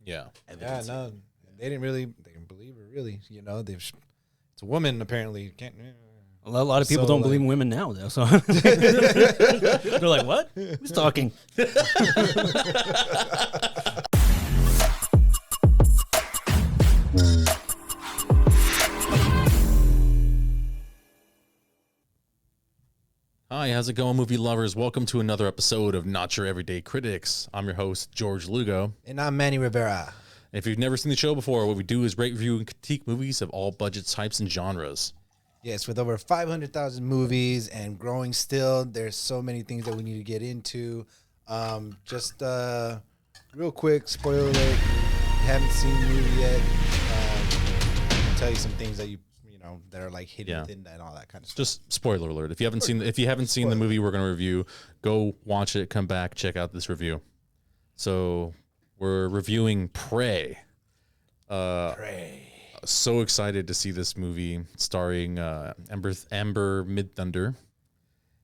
Yeah. evidence. Yeah, no, they didn't believe her really. You know, it's a woman apparently. Can't. A lot of people don't believe in women now, though. So they're like, "What? Who's talking?" Hi, how's it going, movie lovers? Welcome to another episode of Not Your Everyday Critics. I'm your host, George Lugo. And I'm Manny Rivera. If you've never seen the show before, what we do is rate, review, and critique movies of all budget types and genres. Yes, with over 500,000 movies and growing still, there's so many things that we need to get into. Just real quick, spoiler alert, if you haven't seen the movie yet, I'll tell you some things that you know that are like hidden within and all that kind of stuff. Just spoiler alert. If you haven't seen the movie we're going to review, go watch it, come back, check out this review. So we're reviewing Prey. Prey. So excited to see this movie starring Amber Midthunder.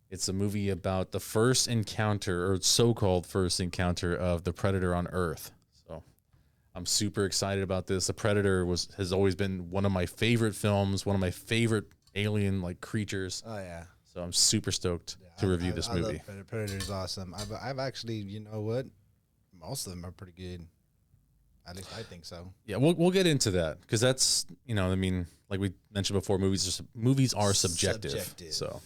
It's a movie about the first encounter, or so-called first encounter, of the Predator on Earth. So I'm super excited about this. The Predator has always been one of my favorite films, one of my favorite alien-like creatures. Oh, yeah. So I'm super stoked to review this movie. I love Predator is awesome. I've actually, you know what? Most of them are pretty good. At least I think so. Yeah, we'll get into that because that's, you know, I mean, like we mentioned before, movies are subjective. So,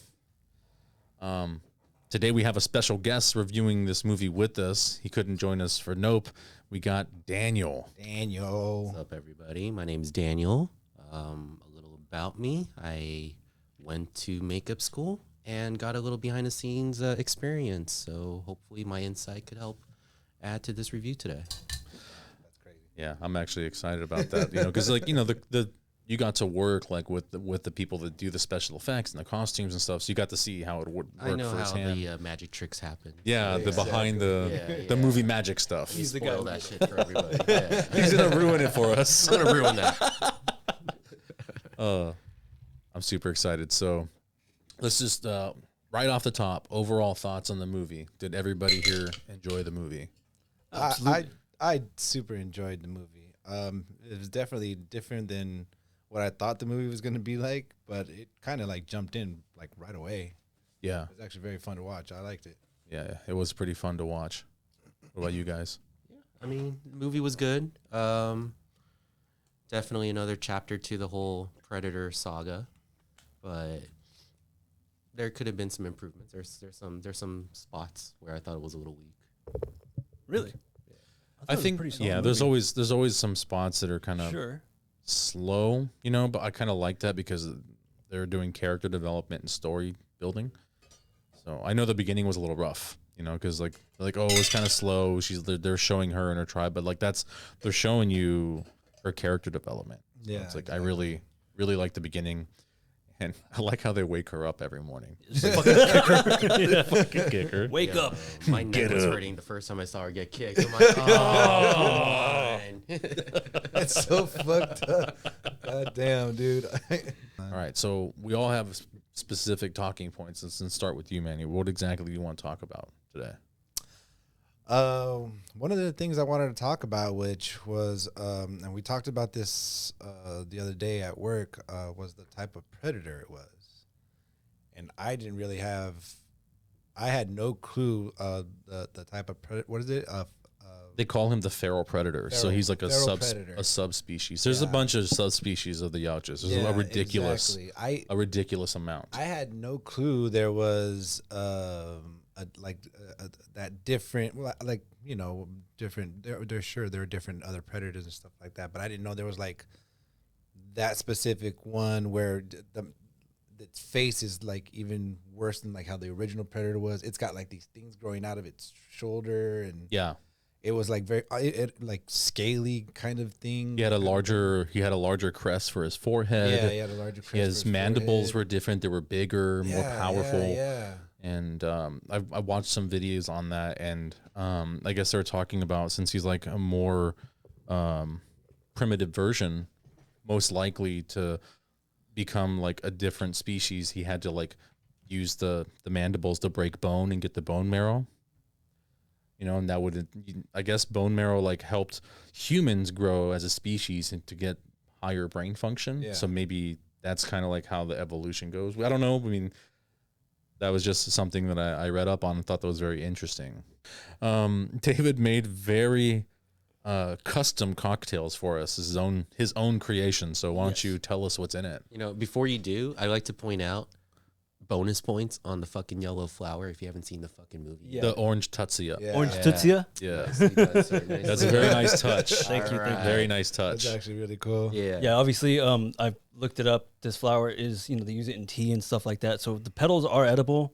today we have a special guest reviewing this movie with us. He couldn't join us for Nope. We got Daniel. What's up, everybody? My name's Daniel. A little about me: I went to makeup school and got a little behind the scenes experience. So hopefully, my insight could help add to this review today. Yeah, I'm actually excited about that. You know, because like, you know, the you got to work like with the people that do the special effects and the costumes and stuff, so you got to see how it would work. I know firsthand. how the magic tricks happen. Yeah, the behind the movie magic stuff. He's the guy that shit for everybody. Yeah. He's gonna ruin it for us. I'm gonna ruin that. I'm super excited. So let's just right off the top, overall thoughts on the movie. Did everybody here enjoy the movie? I super enjoyed the movie. It was definitely different than what I thought the movie was going to be like, but it kind of like jumped in like right away. Yeah. It was actually very fun to watch. I liked it. Yeah, it was pretty fun to watch. What about you guys? Yeah, I mean, the movie was good. Definitely another chapter to the whole Predator saga, but there could have been some improvements. There's some spots where I thought it was a little weak. Really? I think there's always some spots that are kind of slow, you know, but I kind of like that because they're doing character development and story building. So I know the beginning was a little rough, you know, because like oh, it's kind of slow. They're showing her and her tribe, but like they're showing you her character development. Yeah, it's like exactly. I really like the beginning. And I like how they wake her up every morning. Fucking kick her. Wake up. My neck was hurting the first time I saw her get kicked. I'm like, oh, that's so fucked up. God damn, dude. All right, so we all have specific talking points. Let's start with you, Manny. What exactly do you want to talk about today? One of the things I wanted to talk about, which was, and we talked about this the other day at work, was the type of predator it was. And I didn't really I had no clue the type of predator. What is it? They call him the feral predator. So he's like a subspecies. There's a bunch of subspecies of the Yautjas. There's a ridiculous amount. I had no clue there was that different, like, you know, different. They're sure there are different other predators and stuff like that, but I didn't know there was like that specific one where its face is like even worse than like how the original predator was. It's got like these things growing out of its shoulder, and it was like very like scaly kind of thing. He had a larger crest for his forehead. Yeah, he had a larger crest. His mandibles were different. They were bigger, more powerful. Yeah. And I watched some videos on that, and I guess they were talking about, since he's like a more primitive version, most likely to become like a different species, he had to like use the mandibles to break bone and get the bone marrow. you know, and that would, I guess, bone marrow like helped humans grow as a species and to get higher brain function. Yeah. So maybe that's kind of like how the evolution goes. I don't know. I mean, that was just something that I read up on and thought that was very interesting. David made very custom cocktails for us, his own creation. So why don't you tell us what's in it? You know, before you do, I'd like to point out bonus points on the fucking yellow flower if you haven't seen the fucking movie. Yeah. The orange tutsia. Yeah. Orange Tutsia? Yeah. That's That's a very nice touch. Thank you. Very nice touch. That's actually really cool. Yeah. Yeah, obviously, I've looked it up. This flower is, you know, they use it in tea and stuff like that. So the petals are edible.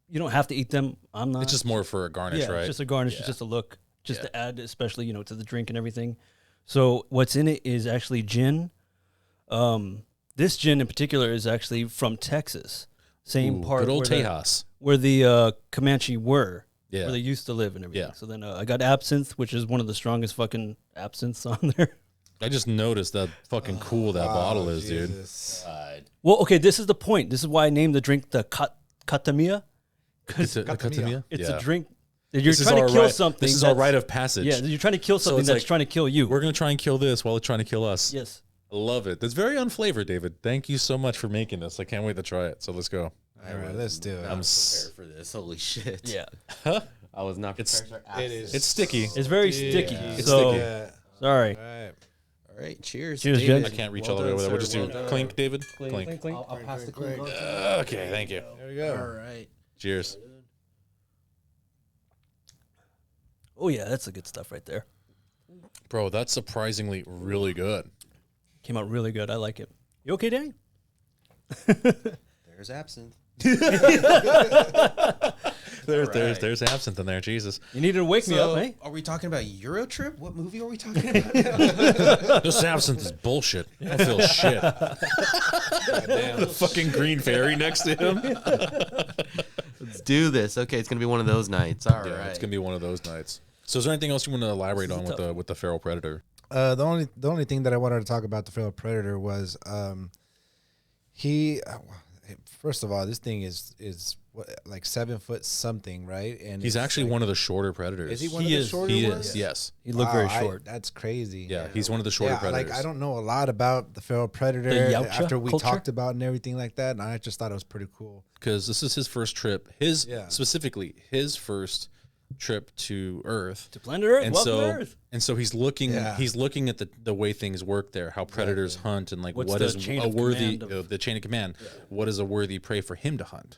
You don't have to eat them. I'm not. It's just more for a garnish, yeah, right? it's just a garnish. Yeah. It's just a look, just to add, especially, you know, to the drink and everything. So what's in it is actually gin. This gin in particular is actually from Texas. Same part good old where Tejas. where the Comanche were, Yeah. where they used to live and everything. Yeah. So then I got absinthe, which is one of the strongest fucking absinthes on there. I just noticed that fucking cool that bottle is, dude. Well, okay, this is the point. This is why I named the drink the Katamia. It's a Katamia? It's Yeah. a drink that you're This is trying to our kill rite- something. This is our that's- rite of passage. Yeah, you're trying to kill something it's that's like, trying to kill you. We're going to try and kill this while it's trying to kill us. Yes. I love it. That's very unflavored, David. Thank you so much for making this. I can't wait to try it. So let's go. All right, let's do it. I'm prepared for this. Holy shit. Yeah. I was not prepared for It is. It's sticky. It's very sticky. It's So, sticky. Yeah. sorry. All right. All right, cheers. Cheers, David. gents. I can't reach Well all the way done, over there. We'll sir. just do Well done. clink, David. Clink. Clink, clink. I'll pass the clink. Okay, thank you. There we go. All right. Cheers. Oh, yeah, that's the good stuff right there. Bro, that's surprisingly really good. Came out really good. I like it. You okay, Danny? There's absinthe. There's absinthe in there. Jesus. You needed to wake me up, eh? Are we talking about Euro Trip? What movie are we talking about now? This absinthe is bullshit. I don't feel shit. The fucking green fairy next to him. Let's do this. Okay, it's gonna be one of those nights. All right. Yeah, it's gonna be one of those nights. So, is there anything else you want to elaborate on with the feral predator? The only thing that I wanted to talk about the feral predator was he. First of all, this thing is what, like 7 foot something, right? And He's actually one of the shorter predators. Is he one of the shorter He ones? is. Yes. He looked very short. That's crazy. Yeah, he's one of the shorter predators. Like I don't know a lot about the feral predator The Yautja after we culture? talked about and everything like that, and I just thought it was pretty cool. Because this is his first trip. Specifically his first trip to Earth. To planet Earth. And Welcome so, to Earth. and so he's looking at the way things work there, how predators hunt, and like What's what the is chain a of worthy command of- the chain of command. What is a worthy prey for him to hunt?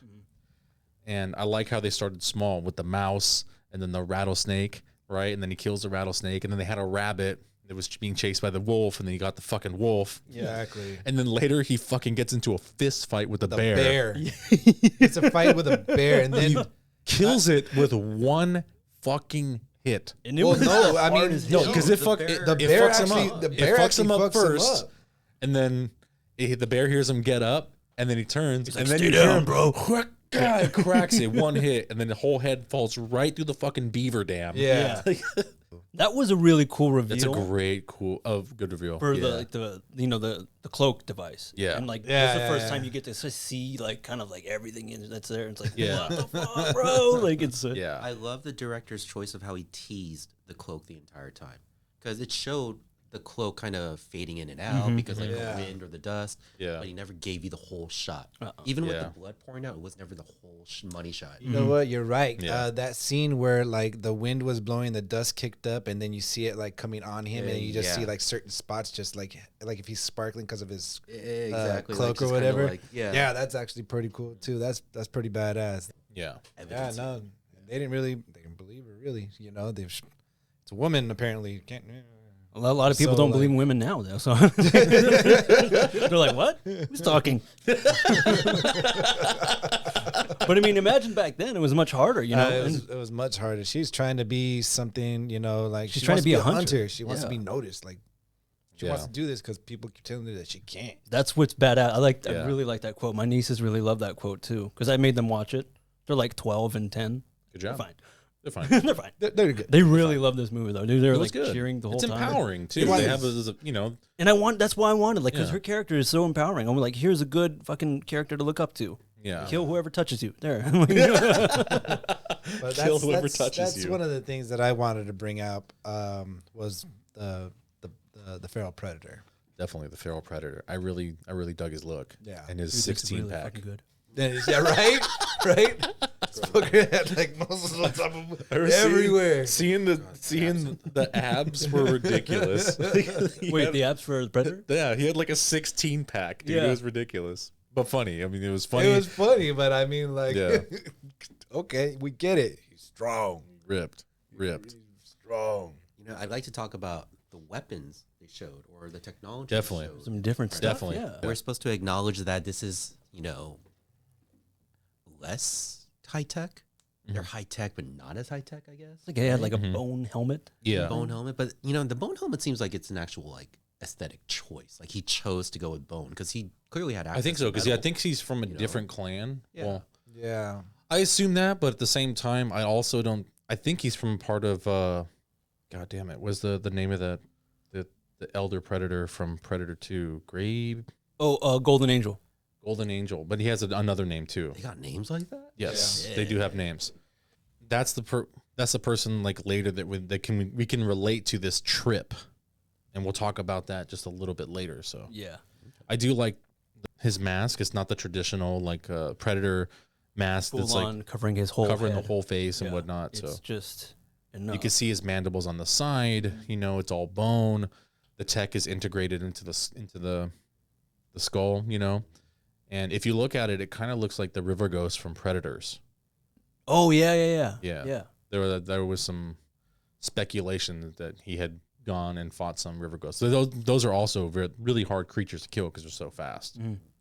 And I like how they started small with the mouse and then the rattlesnake, right? And then he kills the rattlesnake, and then they had a rabbit that was being chased by the wolf, and then he got the fucking wolf. Exactly. And then later he fucking gets into a fist fight with the bear. It's a fight with a bear, and then Kills it with one fucking hit. And it well, was no, as I hard mean, as No, hell. because the it bear fucks actually- him up. the It bear fucks him actually up fucks him first, up. and then the bear hears him get up, and then he turns, and like, then "Stay you hear down, him, bro." God, cracks it one hit, and then the whole head falls right through the fucking beaver dam. yeah. That was a really cool reveal. That's a great, good reveal. for Yeah. the cloak device. Yeah. And like Yeah, this is the yeah, first yeah. time you get to see like kind of like everything that's there. It's like Yeah. what the fuck, bro? Like it's Yeah. I love the director's choice of how he teased the cloak the entire time, because it showed the cloak kind of fading in and out because like Yeah. the wind or the dust. Yeah. But he never gave you the whole shot. Even with Yeah. the blood pouring out, it was never the whole money shot. You know what? You're right. Yeah. That scene where like the wind was blowing, the dust kicked up, and then you see it like coming on him, and you just see Yeah. like certain spots, just like if he's sparkling because of his Exactly. cloak like, or just kinda whatever. Like, yeah. yeah, that's actually pretty cool too. That's pretty badass. Yeah. Yeah, no, they didn't believe her really. You know, it's a woman apparently. Can't. a lot of people So, don't like- believe in women now though. So they're like, what? Who's talking? But I mean, imagine back then it was much harder. You know, it was much harder. She's trying to be something. You know, like She's she trying wants to be a hunter. She wants to Yeah. be noticed. Like she Yeah. wants to do this because people keep telling her that she can't. that's what's badass. I Yeah. really like that quote. My nieces really love that quote too because I made them watch it. They're like 12 and 10. Good They're job. fine. They're fine. They're fine. They're good. They really love this movie though. They're It was like good. cheering the whole It's time. empowering too. was. They have you know, And that's why I wanted, like, because Yeah. her character is so empowering. I'm like, here's a good fucking character to look up to. Yeah. Kill whoever touches you. There. But Kill whoever touches that's you. one of the things that I wanted to bring up was the feral predator. Definitely the feral predator. I really dug his look. Yeah. And his Dude, this is 16 really pack. fucking good. Yeah, right, right. This fucker had like muscles on top of everywhere. Seeing the abs were ridiculous. Wait, the abs for the predator? Yeah, he had like a 16 pack, dude. Yeah. It was ridiculous. But funny. I mean, it was funny. It was funny, but I mean, like, Yeah. okay, we get it. He's strong. ripped. He's strong. You know, I'd like to talk about the weapons they showed or the technology. Definitely. They showed. Some different stuff. Definitely. Yeah. We're supposed to acknowledge that this is, you know, less high tech. They're high tech, but not as high tech, I guess. Like he had like a bone helmet. Yeah. Bone helmet, but you know, the bone helmet seems like it's an actual like aesthetic choice. Like he chose to go with bone because he clearly had access. I think so, to because metal. I think he's from a you know? different clan. Yeah. Well, Yeah. I assume that, but at the same time, I also don't. I think he's from part of. God damn it! Was the name of the elder predator from Predator 2? Golden Angel. Golden Angel, but he has another name too. They got names like that. Yes, they do have names. That's the person like later that we can relate to this trip, and we'll talk about that just a little bit later. So Yeah. I do like his mask. It's not the traditional like predator mask Full that's on like covering his whole covering head. the whole face and Yeah. whatnot. It's So just enough. you can see his mandibles on the side. You know, it's all bone. The tech is integrated into the skull. You know, and if you look at it, it kind of looks like the River Ghost from Predators. Oh yeah. Yeah. There was some speculation that he had gone and fought some river ghosts. So those are also really hard creatures to kill because they're so fast.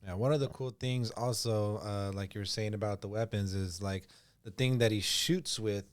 Yeah, one of the cool things also, like you were saying about the weapons, is like the thing that he shoots with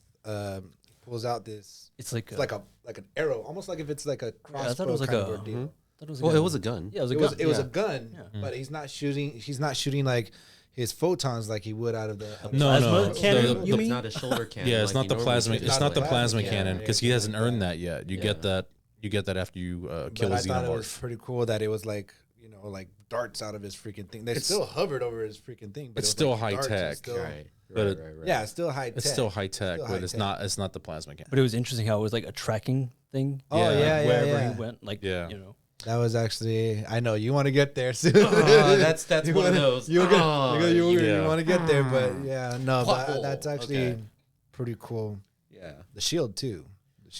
pulls out this. It's like It's like an arrow, almost like if it's like a crossbow I thought it was like kind a- of ordeal. Well, it was a gun. Yeah, it was a It gun. was a Yeah. gun, Yeah. but he's not shooting like his photons like he would out of the. No, Plasma cannon, you It's mean? not a shoulder cannon. Yeah, it's like not the you normally plasma. do. It's not the plasma Yeah, cannon yeah, because he hasn't something like earned that. that yet. You Yeah. get that. You get that after you kill a But I thought it was xenomorph. pretty cool that it was like, you know, like darts out of his freaking thing. They still hovered over his freaking thing. But it's it was still like high darts and tech. still- Right. But Right, it- right. Yeah, it's still high tech. It's still high tech, Still but high it's tech. not. It's not the plasma cannon. But it was interesting how it was like a tracking thing. Oh, Yeah. yeah, Wherever yeah. he went, like Yeah. you know. That was actually, I know you want to get there soon. That's You one of wanna- those. You Yeah. want to get there, but yeah, no, Plot but hole. that's actually Okay. pretty cool. Yeah. The shield too.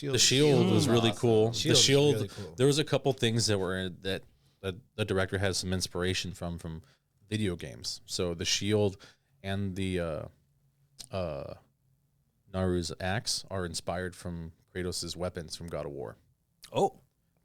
The shield was really cool. Shield The was shield. really cool. There was a couple things that were that the director has some inspiration from video games. So the shield and the Naru's axe are inspired from Kratos' weapons from God of War. Oh,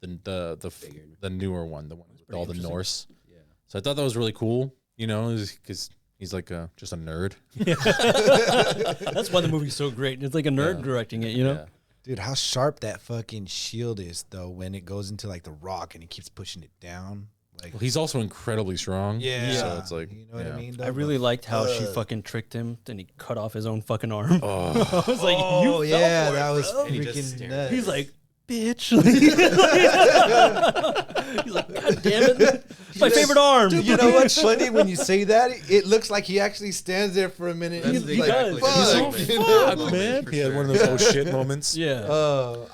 The newer one, the one with pretty all the interesting. Norse. Yeah. So I thought that was really cool. You know, because he's like just a nerd. that's why the movie's so great. It's like a nerd Yeah. directing it, you know. Yeah. Dude, how sharp that fucking shield is though when it goes into like the rock and he keeps pushing it down. Like Well, he's also incredibly strong. yeah. So it's like, you know what yeah. I mean? I really liked how she fucking tricked him. Then he cut off his own fucking arm. Oh, I was like, Oh you fell yeah, for it, that was bro. And he just freaking stared. nuts. He's like, bitch. He's like, God damn it. It's my favorite arm. you know what's funny when you say that? It looks like he actually stands there for a minute. That's and he's like, does. fuck. He's so you know? fuck, Moment man. for He had sure. one of those oh shit moments. Yeah. Oh,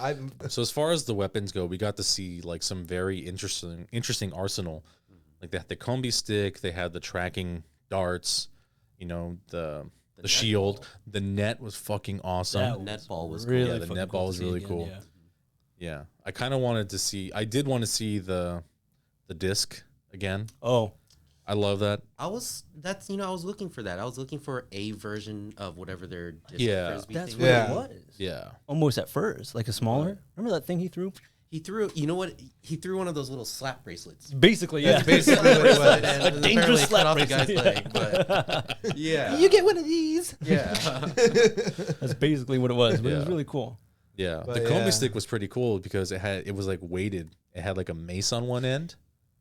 So as far as the weapons go, we got to see like some very interesting arsenal. Like they had the combi stick, they had the tracking darts, you know, the net shield. ball. The net was fucking awesome. That Net ball was really Yeah, the fucking net ball to was see really again, cool. yeah. Yeah. I kind of wanted to see I did want to see the disc again. Oh, I love that. I was looking for that. I was looking for a version of whatever their disc Yeah. Frisbee that's thing what Yeah. it was. Yeah. Almost at first, like a smaller. Remember that thing he threw? He threw, you know what? He threw one of those little slap bracelets. Basically, yeah. basically what it was. And A apparently dangerous it cut slap off the guy's bracelet. leg, but yeah. You get one of these. Yeah. That's basically what it was. But it was Yeah. really cool. Yeah. But The combi yeah. stick was pretty cool because it was like weighted. It had like a mace on one end.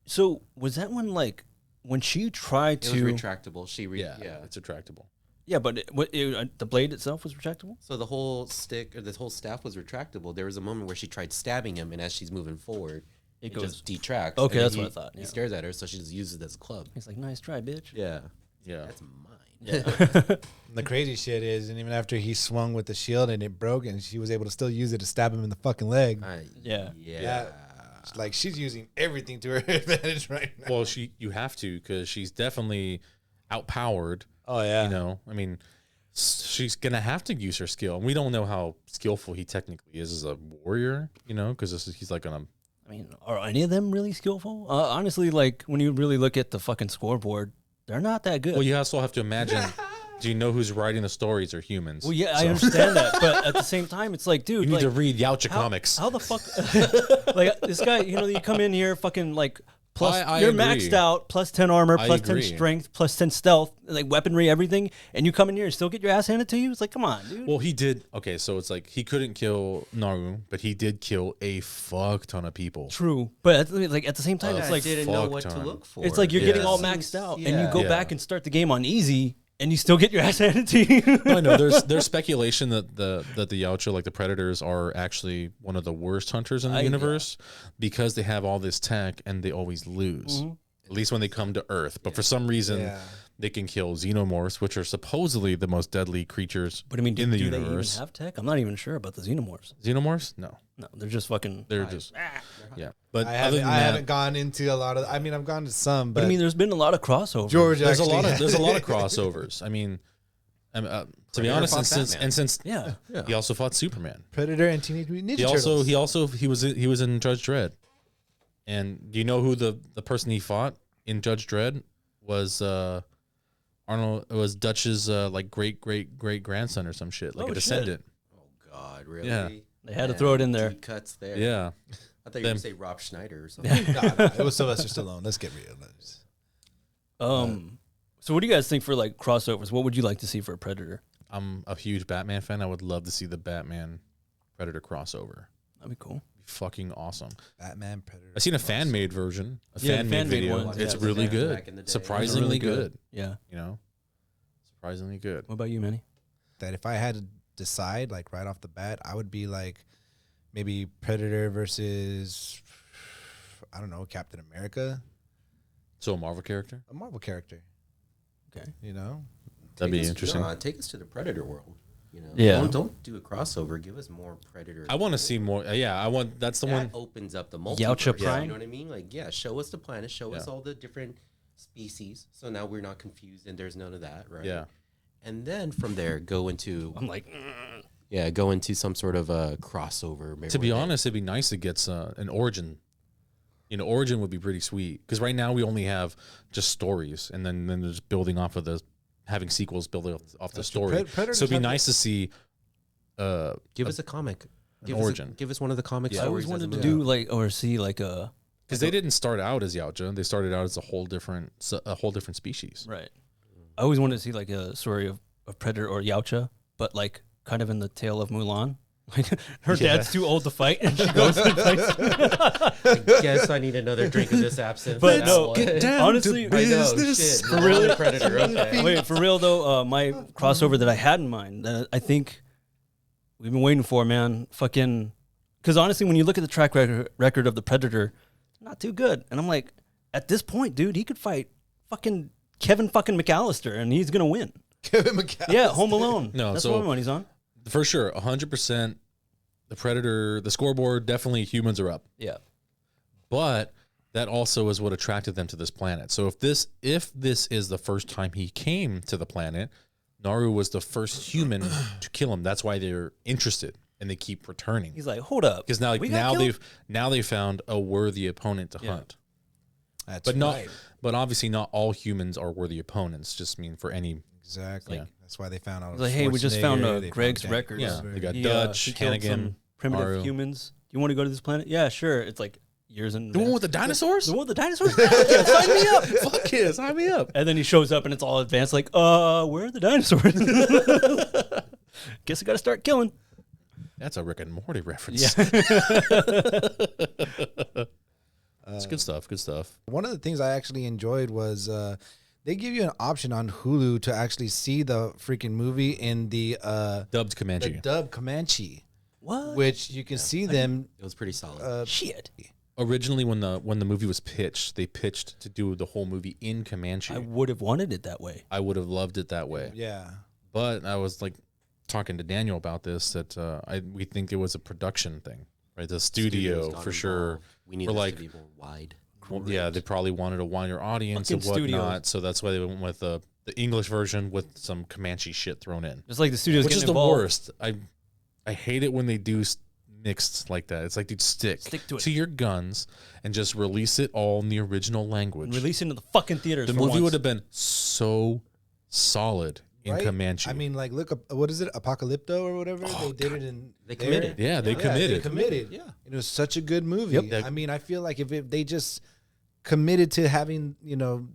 So was that one like when she tried It was to? retractable. Yeah. It's retractable. Yeah, but the blade itself was retractable. So the whole stick or the whole staff was retractable. There was a moment where she tried stabbing him, and as she's moving forward, it goes- just detracts. Okay, and then that's what I thought, He yeah. stares at her, so she just uses it as a club. He's like, "Nice try, bitch." Yeah. Yeah. That's mine. Yeah. The crazy shit is, and even after he swung with the shield and it broke, and she was able to still use it to stab him in the fucking leg. Yeah. It's like she's using everything to her advantage right now. Well, you have to, because she's definitely outpowered. Oh yeah. You know, I mean, she's gonna have to use her skill, and we don't know how skillful he technically is as a warrior. You know, because he's like gonna. I mean, are any of them really skillful? Honestly, like when you really look at the fucking scoreboard, they're not that good. Well, you also have to imagine. Do you know who's writing the stories are humans? Well, yeah, I understand that, but at the same time, it's like, dude, You need like, to read Yautja comics. How the fuck, like this guy? You know, you come in here, fucking like plus I you're agree. maxed out, plus 10 armor, I plus 10 agree. strength, plus 10 stealth, like weaponry, everything, and you come in here and still get your ass handed to you. It's like, come on, dude. Well, he did. Okay, so it's like he couldn't kill Naru, but he did kill a fuck ton of people. True, but like at the same time, it's I like didn't know fuck what to ton. look for. it's like you're getting Yeah. all maxed out, and you Yeah. go Yeah. back and start the game on easy, and you still get your ass handed to you. I know there's speculation that the Yautja, like the predators, are actually one of the worst hunters in the universe because they have all this tech and they always lose. At least when they come to Earth. But for some reason, they can kill xenomorphs, which are supposedly the most deadly creatures But I mean, in the do they even universe. have tech? I'm not even sure about the xenomorphs. Xenomorphs? No, No, they're just fucking. they're just yeah. But I other than haven't that, gone into a lot of. I mean, I've gone to some, But but I mean, there's been a lot of crossover. George there's a actually lot of crossovers. I mean, to be Predator honest, fought since Batman. Yeah. he also fought Superman. Predator and Teenage Mutant Ninja Turtles. He was in Judge Dredd. And do you know who the person he fought in Judge Dredd was? Arnold. It was Dutch's like great grandson or some shit, like Oh, a descendant. Oh God, really? Yeah. They had to throw it in there. Deep cuts there. Yeah. I thought you were Them. gonna say Rob Schneider or something. No, it was Sylvester Stallone. Let's get real. So what do you guys think for like crossovers? What would you like to see for a Predator? I'm a huge Batman fan. I would love to see the Batman Predator crossover. That'd be cool. Fucking awesome. Batman Predator. I've seen a fan made version, a Yeah, fan made fan-made video. ones, It's yeah. really Back good. in the day. Surprisingly Really good. Yeah. You know, surprisingly good. What about you, Manny? That if I had to decide, like right off the bat, I would be like maybe Predator versus I don't know, Captain America, So a Marvel character? a Marvel character. Okay. You know, That'd be Take us- interesting. Take us to the Predator world. You know, Yeah. Don't do a crossover. Give us more Predator. I want to see more. Yeah, I want. That's the that one. opens up the Yautja multiverse. Prime? You know what I mean? Like, yeah, show us the planet, show us Yeah. all the different species. So now we're not confused, and there's none of that, right? Yeah. And then from there, go into I'm like, go into some sort of a crossover. Maybe To be where they- honest, it'd be nice to get an origin. You know, origin would be pretty sweet because right now we only have just stories, and then there's building off of having sequels building off the That's story. true. Predators So it'd be have nice to see. give us a comic. Give origin. give us one of the comic Yeah. I stories. always as a wanted to movie. do like or see like a Because they didn't start out as Yautja; they started out as a whole different species. right. I always wanted to see like a story of Predator or Yautja, but like kind of in the tale of Mulan. Like her dad's too old to fight, and she goes and fights. I guess I need another drink of this absinthe. But for no, that one. down honestly, I know, shit. For real? Predator. Okay. Wait, for real though, my crossover that I had in mind that I think we've been waiting for, man. Fucking, because honestly, when you look at the track record of the Predator, not too good. And I'm like, at this point, dude, he could fight fucking Kevin fucking McAllister, and he's gonna win. Kevin McAllister. Yeah, Home Alone. No, that's so- what money's on. For sure, 100%. The Predator, the scoreboard, definitely humans are up. Yeah. But that also is what attracted them to this planet. So if this is the first time he came to the planet, Naru was the first human to kill him. That's why they're interested and they keep returning. He's like, hold up, Because we got killed? they've found a worthy opponent to Yeah. hunt. That's But not right. but obviously not all humans are worthy opponents. Just mean for any Exactly. Yeah. That's why they found out. He's like, hey, we just found Schwarzenegger, they Greg's found Danny records. yeah, Glover. they got He, Dutch, he killed some Hannigan, primitive Naru. humans. Do you want to go to this planet? Yeah, sure. It's like years in The one with the dinosaurs? the one with the dinosaurs. Yeah, sign me up. Fuck yeah, sign me up. And then he shows up and it's all advanced. Like, where are the dinosaurs? Guess I got to start killing. That's a Rick and Morty reference. Yeah. It's good stuff. Good stuff. One of the things I actually enjoyed was they give you an option on Hulu to actually see the freaking movie in the Dubbed Comanche. dub Comanche, What? which you can see them. It was pretty solid. Shit. originally when the movie was pitched, they pitched to do the whole movie in Comanche. I would have wanted it that way. I would have loved it that way. Yeah. But I was like talking to Daniel about this, that we think it was a production thing, right? The studio for sure. We need like, to be more wide. Well, yeah, they probably wanted a wider audience and Fucking whatnot, so that's why they went with the English version with some Comanche shit thrown in. Just like the studios Which getting is the involved. worst. I hate it when they do mixed like that. It's like, dude, stick to it. your guns and just release it all in the original language. Release into the fucking theaters. The movie would have been so solid in Right? Comanche. I mean, like, look up, what is it, Apocalypto or whatever? They did it in. They there. committed. yeah, they committed. They committed. Yeah. It was such a good movie. Yep. I mean, I feel like if they just committed to having,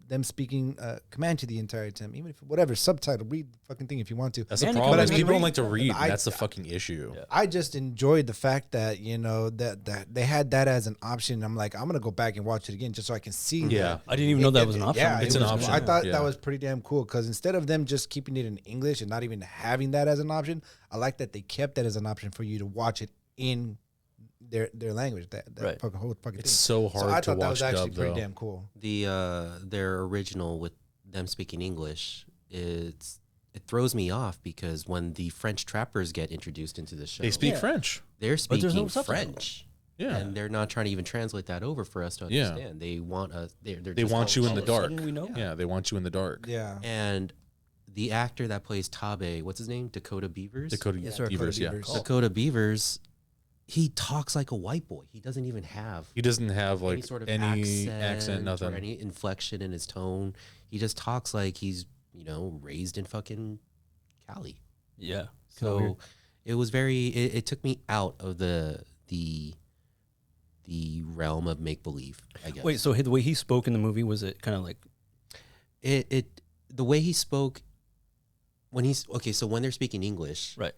them speaking Comanche the entire time, even if whatever subtitle, read the fucking thing if you want to. That's the Man, problem. but I Is mean, people don't like to read. I- That's the fucking issue. Yeah. I just enjoyed the fact that that they had that as an option. I'm like, I'm gonna go back and watch it again just so I can see. Yeah. that. I didn't even know that was an option. Yeah, It's it an was- option. I thought Yeah. that was pretty damn cool because instead of them just keeping it in English and not even having that as an option, I like that they kept that as an option for you to watch it in their language. That Right. fucking whole fucking It's thing. so hard So I to thought that watch was actually dub, pretty though. damn cool. Their original with them speaking English, it throws me off because when the French trappers get introduced into the show, They speak Yeah. French. they're But there's speaking no subtitles. French. Yeah. And they're not trying to even translate that over for us to Yeah. understand. They want us. They They want you in the All of a dark. sudden we know. Yeah, they want you in the dark. Yeah. And the actor that plays Tabe, what's his name? Dakota Beavers. Dakota Yes, sir, Beavers, Dakota yeah. Beavers. Dakota Beavers. He talks like a white boy. He doesn't even have He doesn't have any like sort of any accent, nothing. or any inflection in his tone. He just talks like he's raised in fucking Cali. Yeah. So weird. it was very. It took me out of the realm of make believe. I guess. Wait, so the way he spoke in the movie, was it kind of like The way he spoke when he's okay. So when they're speaking English, right?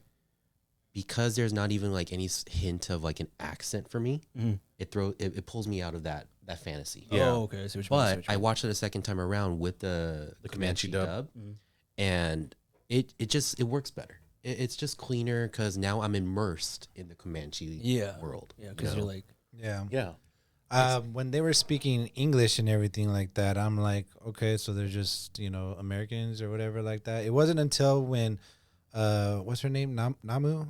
because there's not even like any hint of like an accent for me, Mhm. it pulls me out of that fantasy. Yeah. Oh, okay. I see what you mean, I see But what you I mean. watched it a second time around with the Comanche dub. and it works better. It's just cleaner because now I'm immersed in the Comanche Yeah. world. Yeah, because you're like, Yeah. Yeah. When they were speaking English and everything like that, I'm like, okay, so they're just Americans or whatever like that. It wasn't until when, what's her name, Naru,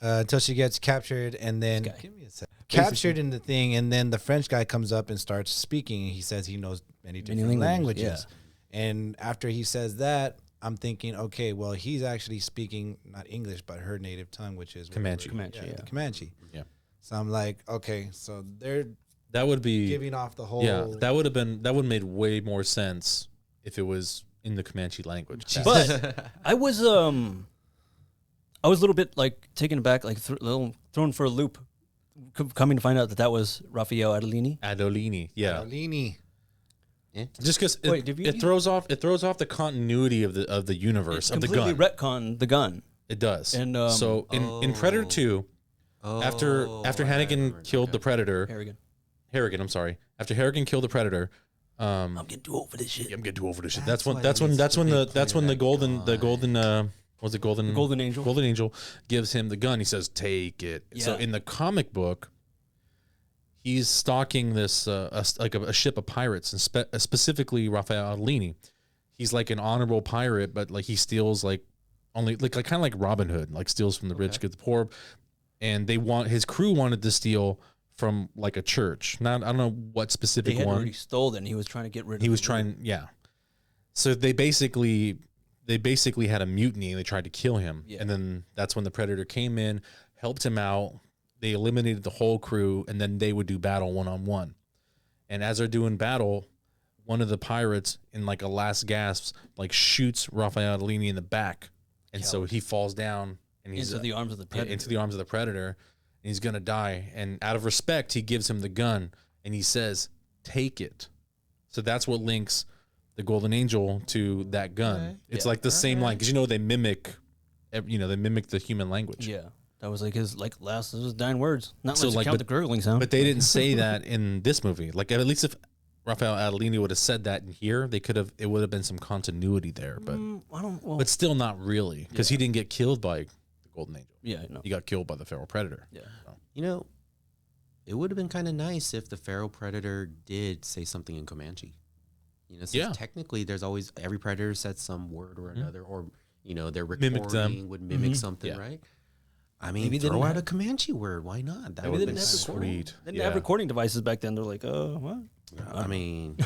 until she gets captured and then This guy. give me a sec. Captured in the thing, and then the French guy comes up and starts speaking. And he says he knows many different languages, languages, and after he says that, I'm thinking, okay, well, he's actually speaking not English but her native tongue, which is Comanche. Comanche, yeah. the Comanche. Yeah. So I'm like, okay, so they're That would be giving off the whole. Yeah, that would have made way more sense if it was in the Comanche language. but I was a little bit like taken aback, like thrown for a loop, coming to find out that was Raphael Adolini. Adolini, yeah. Adolini. Just because Wait, it throws off the continuity of the universe of the Completely gun. retcon the gun. It does. And, so in Predator 2, after Hannigan killed the Predator, Harrigan, I'm sorry. After Harrigan killed the Predator, I'm getting too old for this shit. I'm getting too over this shit. That's That's when why that's they when need that's to when make the clear that golden was it golden Golden Angel? Golden Angel gives him the gun. He says, "Take it." So Yeah. in the comic book, he's stalking this a ship of pirates, and specifically Raphael Adolini. He's like an honorable pirate, but like he steals like only like kind of like Robin Hood, like steals from the rich, get the poor. And his crew wanted to steal from like a church. Not I don't know what They specific had one. already stolen. He was trying to get rid of. He was the trying, yeah. So they basically had a mutiny and they tried to kill him. Yeah. And then that's when the Predator came in, helped him out. They eliminated the whole crew, and then they would do battle one-on-one. And as they're doing battle, one of the pirates, in like a last gasp, like shoots Raphael Adolini in the back. And so he falls down and he's into the arms of the Predator. into the arms of the Predator, and he's gonna die. And out of respect, he gives him the gun and he says, "Take it." So that's what links the Golden Angel to that gun. Okay. It's Yeah. like the same line because they mimic, they mimic the human language. Yeah, that was like his last of his dying words. Not So, unless you like, count but- the gurgling sound. But they didn't say that in this movie. Like at least if Raphael Adolini would have said that in here, it would have been some continuity there. But I don't. Well, but still not really because he didn't get killed by the Golden Angel. yeah, no. He got killed by the feral predator. Yeah. You know, it would have been kind of nice if the feral predator did say something in Comanche. You know, so technically there's always, every predator said some word or another, or, you know, their recording would mimic something, right? I mean, maybe throw out a Comanche word. Why not? That would have been sweet. They didn't have recording devices back then. They're like, what? I mean,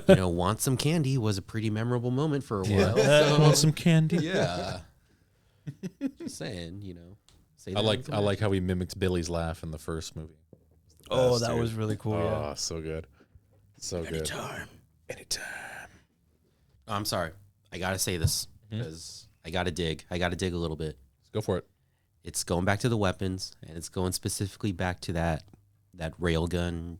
you know, Want Some Candy was a pretty memorable moment for a while. So, want some candy? Yeah. Just saying, you know. I like how he mimicked Billy's laugh in the first movie. Oh, that was really cool. Oh, so good. So good. Anytime. Oh, I'm sorry. I got to say this because I got to dig. I got to dig a little bit. Let's go for it. It's going back to the weapons, and it's going specifically back to that railgun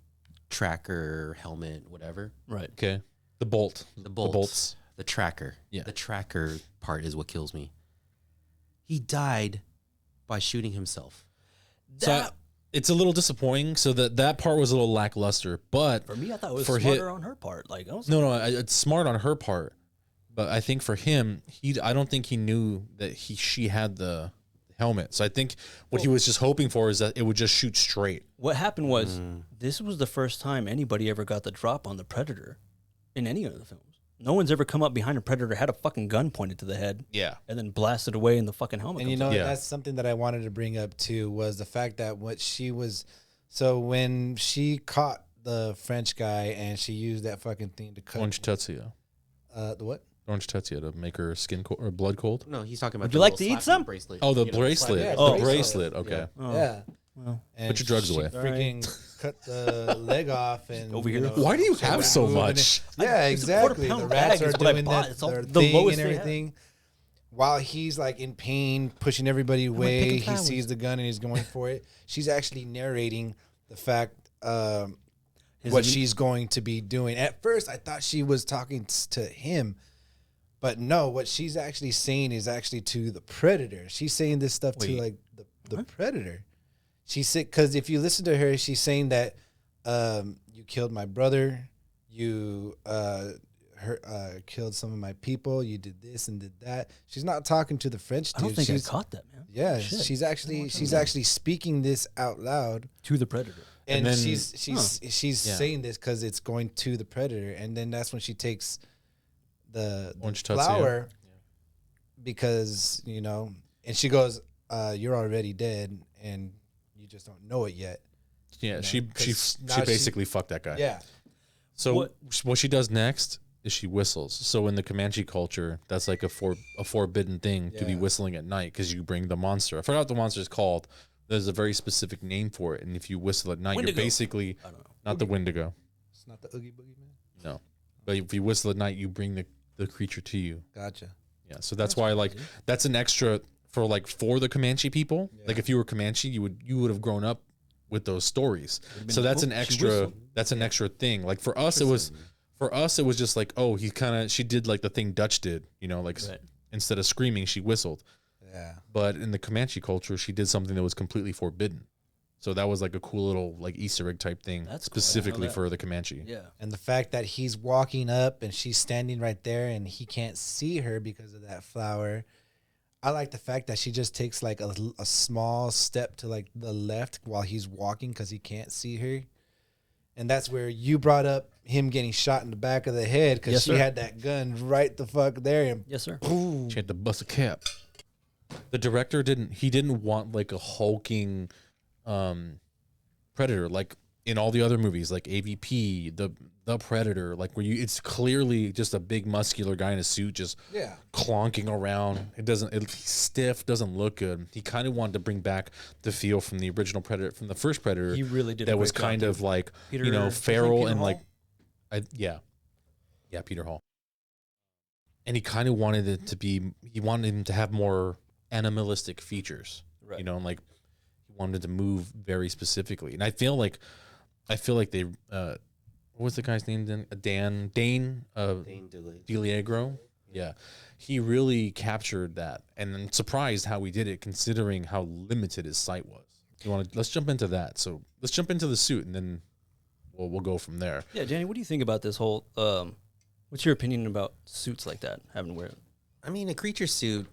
tracker helmet, whatever. Right. Okay. The bolts. The tracker. Yeah. The tracker part is what kills me. He died by shooting himself. It's a little disappointing. So that part was a little lackluster, but for me, I thought it was smarter on her part. Like, it's smart on her part, but I think for him, I don't think he knew that she had the helmet. So I think what he was just hoping for is that it would just shoot straight. What happened was this was the first time anybody ever got the drop on the Predator in any of the films. No one's ever come up behind a Predator, had a fucking gun pointed to the head, and then blasted away in the fucking helmet. And you know, that's something that I wanted to bring up too, was the fact that when she caught the French guy and she used that fucking thing to cut Orange Tetsuya. The what? Orange Tetsuya to make her skin or blood cold. No, he's talking about. Would you like to eat some bracelet? Oh, the bracelet. the bracelet. Okay. Yeah. Well, put your drugs away. Freaking cut the leg off and over here. Why do you have so much? Yeah, exactly. The rats are doing their thing and everything. While he's like in pain, pushing everybody away, he sees the gun and he's going for it. She's actually narrating the fact what she's going to be doing. At first, I thought she was talking to him, but no. What she's actually saying is actually to the Predator. She's saying this stuff to like the Predator. She said, because if you listen to her, she's saying that you killed my brother, you killed some of my people, you did this and did that. She's not talking to the French dude. I don't think I caught that, man. Yeah, she's actually speaking this out loud to the Predator, and then, she's saying this because it's going to the Predator, and then that's when she takes the flower because and she goes, "You're already dead," and you just don't know it yet. Yeah, she basically fucked that guy. Yeah. So what she does next is she whistles. So in the Comanche culture, that's like a forbidden thing to be whistling at night because you bring the monster. I forgot what the monster is called. There's a very specific name for it, and if you whistle at night, you're basically not the Wendigo. It's not the Oogie Boogie Man. No, but if you whistle at night, you bring the creature to you. Gotcha. Yeah, so that's why that's an extra for the Comanche people. Yeah. Like if you were Comanche, you would have grown up with those stories. So that's an extra thing. Like for us, it was just like, oh, she did like the thing Dutch did, instead of screaming, she whistled. Yeah. But in the Comanche culture, she did something that was completely forbidden. So that was like a cool little like Easter egg type thing, specifically for the Comanche. Yeah. And the fact that he's walking up and she's standing right there and he can't see her because of that flower. I like the fact that she just takes like a small step to like the left while he's walking because he can't see her. And that's where you brought up him getting shot in the back of the head because she had that gun right the fuck there. And yes, sir. Boom. She had to bust a cap. The director didn't want like a hulking predator like in all the other movies, like AVP, the Predator, like where it's clearly just a big muscular guy in a suit just clonking around. He's stiff, doesn't look good. He kind of wanted to bring back the feel from the original Predator, from the first Predator. He really did. That was kind of like feral and like, Peter Hall. And he kind of wanted it to be. He wanted him to have more animalistic features, right? And like he wanted to move very specifically. And I feel like they. What was the guy's name then? Dane DeLiegro. Yeah. He really captured that, and I'm surprised how he did it considering how limited his sight was. Let's jump into that. So let's jump into the suit and then we'll go from there. Yeah, Danny, what do you think about this whole what's your opinion about suits like that, having to wear it? I mean, a creature suit,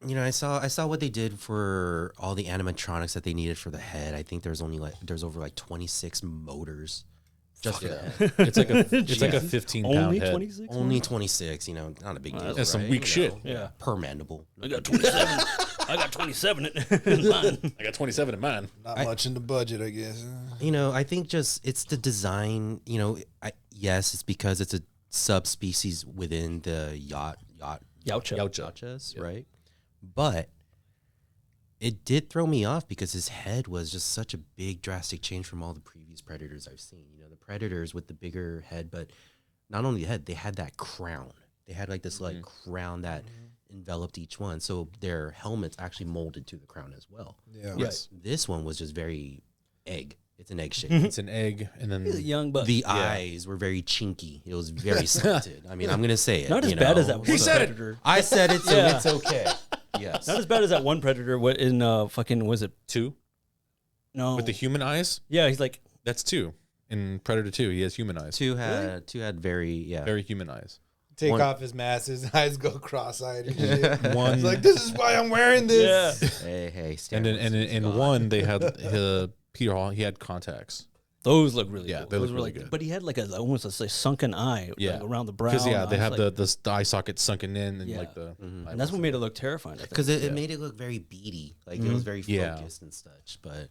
I saw what they did for all the animatronics that they needed for the head. I think there's over like 26 motors just for that. It's like a 15-pound Only head. 26? Only 26, not a big deal. That's some right? weak shit. Yeah. Per mandible. I got 27. I got 27 in mine. I got 27 in mine. Not much in the budget, I guess. I think just it's the design. Yes, it's because it's a subspecies within the Yautjas, right? But it did throw me off because his head was just such a big, drastic change from all the previous predators I've seen. The predators with the bigger head, but not only the head, they had that crown. They had like this like crown that enveloped each one. So their helmets actually molded to the crown as well. Yeah. Yes. This one was just very egg. It's an egg shape. It's an egg, and then He's a young buck. The eyes were very chinky. It was very slanted. I mean, I'm gonna say it. Not as bad as that He one said it. predator. I said it, so Yeah. it's okay. Yes. Not as bad as that one predator. What in fucking was it? 2 No. with the human eyes. Yeah, he's like That's 2 in Predator 2. He has human eyes. Two had very Very human eyes. Take One- off his mask, his eyes go cross-eyed and shit. One It's like, this is why I'm wearing this. yeah. Hey, and then in one they had Peter Hall. He had contacts. Those look really Yeah, cool. they Those look were really like, good. but he had like almost a sunken eye like around the brow. Because they I have was like, the eye socket sunken in and Yeah. like the. and that's what made it look terrifying. I think. because it made it look very beady, like it was very Yeah. focused and such. But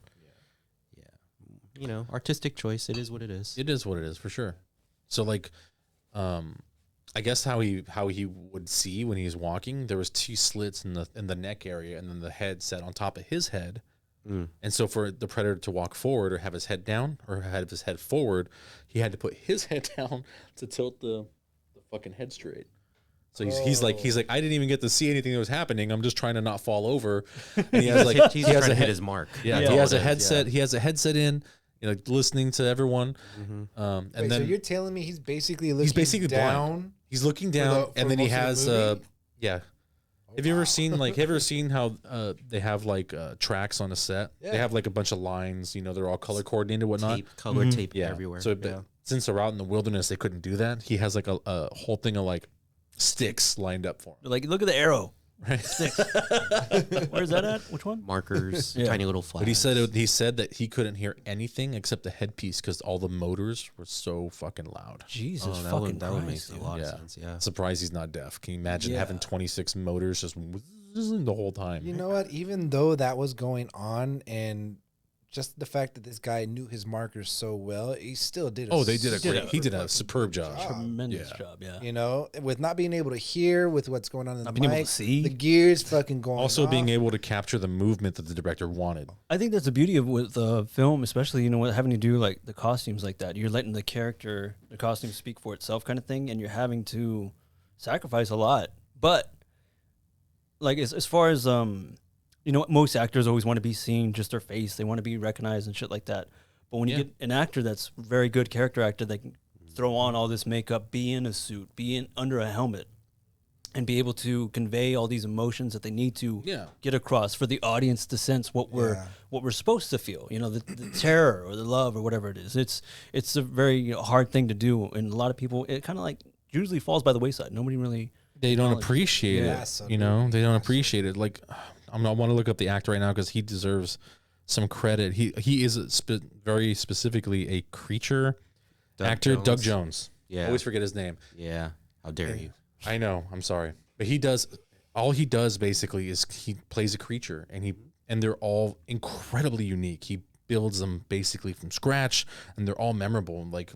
artistic choice. It is what it is. It is what it is for sure. So like, I guess how he would see when he's walking, there was 2 slits in the neck area, and then the head set on top of his head. And so for the predator to walk forward or have his head down or have his head forward, he had to put his head down to tilt the fucking head straight. So he's like I didn't even get to see anything that was happening. I'm just trying to not fall over. And he has like He's trying to hit his mark. Yeah, Yeah. he has a All it is, headset. yeah. He has a headset in, listening to everyone. And Wait, then so you're telling me he's basically looking he's basically down? blind. He's looking down, for and then he most of the has movie? yeah. Have you ever seen how they have like tracks on a set? Yeah. They have like a bunch of lines. They're all color coordinated, and whatnot. Tape, color tape Yeah, everywhere. So yeah. since they're out in the wilderness, they couldn't do that. He has like a whole thing of like sticks lined up for him. Like, look at the arrow. Right. Six. Where's that at? Which one? markers, Yeah. tiny little flags. But he said that he couldn't hear anything except the headpiece because all the motors were so fucking loud. Jesus that fucking would make Christ, a dude. lot of Yeah. sense. Yeah. Surprised he's not deaf. Can you imagine Yeah. having 26 motors just the whole time? You know what? Even though that was going on, and just the fact that this guy knew his markers so well, he still did. He did a fucking superb job. Tremendous Yeah. job, yeah. You know, with not being able to hear, with what's going on in Not the being able mic, to see. the gears fucking going. Also being off. able to capture the movement that the director wanted. I think that's the beauty of with the film, especially having to do like the costumes like that. You're letting the costume speak for itself, kind of thing, and you're having to sacrifice a lot. But like as far as most actors always want to be seen just their face. They want to be recognized and shit like that. But when you get an actor that's a very good character actor that can throw on all this makeup, be in a suit, under a helmet, and be able to convey all these emotions that they need to get across for the audience to sense what we're supposed to feel. The terror or the love or whatever it is. It's a very hard thing to do, and a lot of people it kind of like usually falls by the wayside. Nobody really. They don't appreciate Yeah, it. so They don't appreciate it. Like, I want to look up the actor right now because he deserves some credit. He is very specifically a creature actor. Jones. Doug Jones. Yeah. Always forget his name. Yeah. How dare you? I know. I'm sorry, but he does. All he does basically is he plays a creature, and they're all incredibly unique. He builds them basically from scratch, and they're all memorable. Like,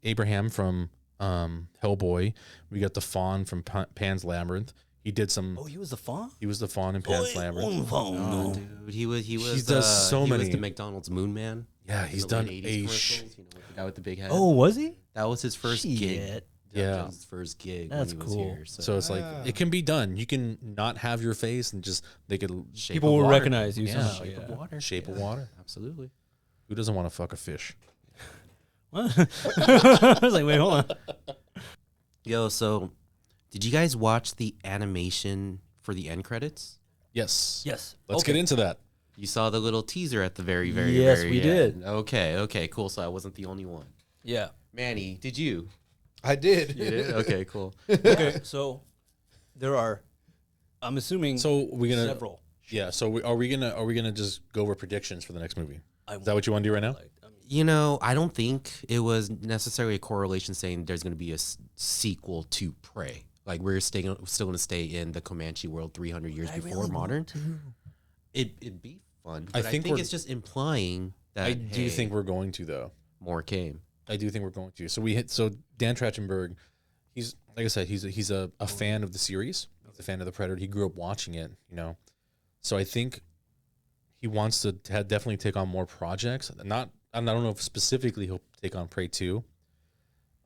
Abraham from Hellboy. We got the Fawn from Pan's Labyrinth. He did some. Oh, he was the fawn. He was the Fawn in Pan's Labyrinth. No. Dude, he was. He does so he many. was the McDonald's Moon Man. Yeah, In he's the done late a 80s commercials, with the guy with the big head. Oh, was he? That was his first gig. Shit. Doug Yeah. Jones' first gig. That's when he was cool. Here, So it's like it can be done. You can not have your face and just they could Shape People of will Water. recognize you Yeah. somehow. Shape of Yeah. Water. shape of Yeah, water. Absolutely. Who doesn't want to fuck a fish? What? I was like, wait, hold on. Yo, so did you guys watch the animation for the end credits? Yes. Yes. Let's get into that. You saw the little teaser at the very, very, Yes, very we end. did. Okay, cool. So I wasn't the only one. Yeah. Manny, did you? I did. You did? Okay, cool. Okay, so there are I'm assuming. So we're gonna several. Yeah. So are we gonna just go over predictions for the next movie? Is that what you want to do right now? You know, I don't think it was necessarily a correlation saying there's going to be a sequel to Prey. Like we're still going to stay in the Comanche world 300 years before modern. It'd be fun. But I think it's just implying that I do think we're going to though. More came. I do think we're going to. So Dan Trachtenberg, he's like I said, he's a fan of the series. He's a fan of the Predator. He grew up watching it, you know. So I think he wants to definitely take on more projects. I don't know if specifically he'll take on Prey 2.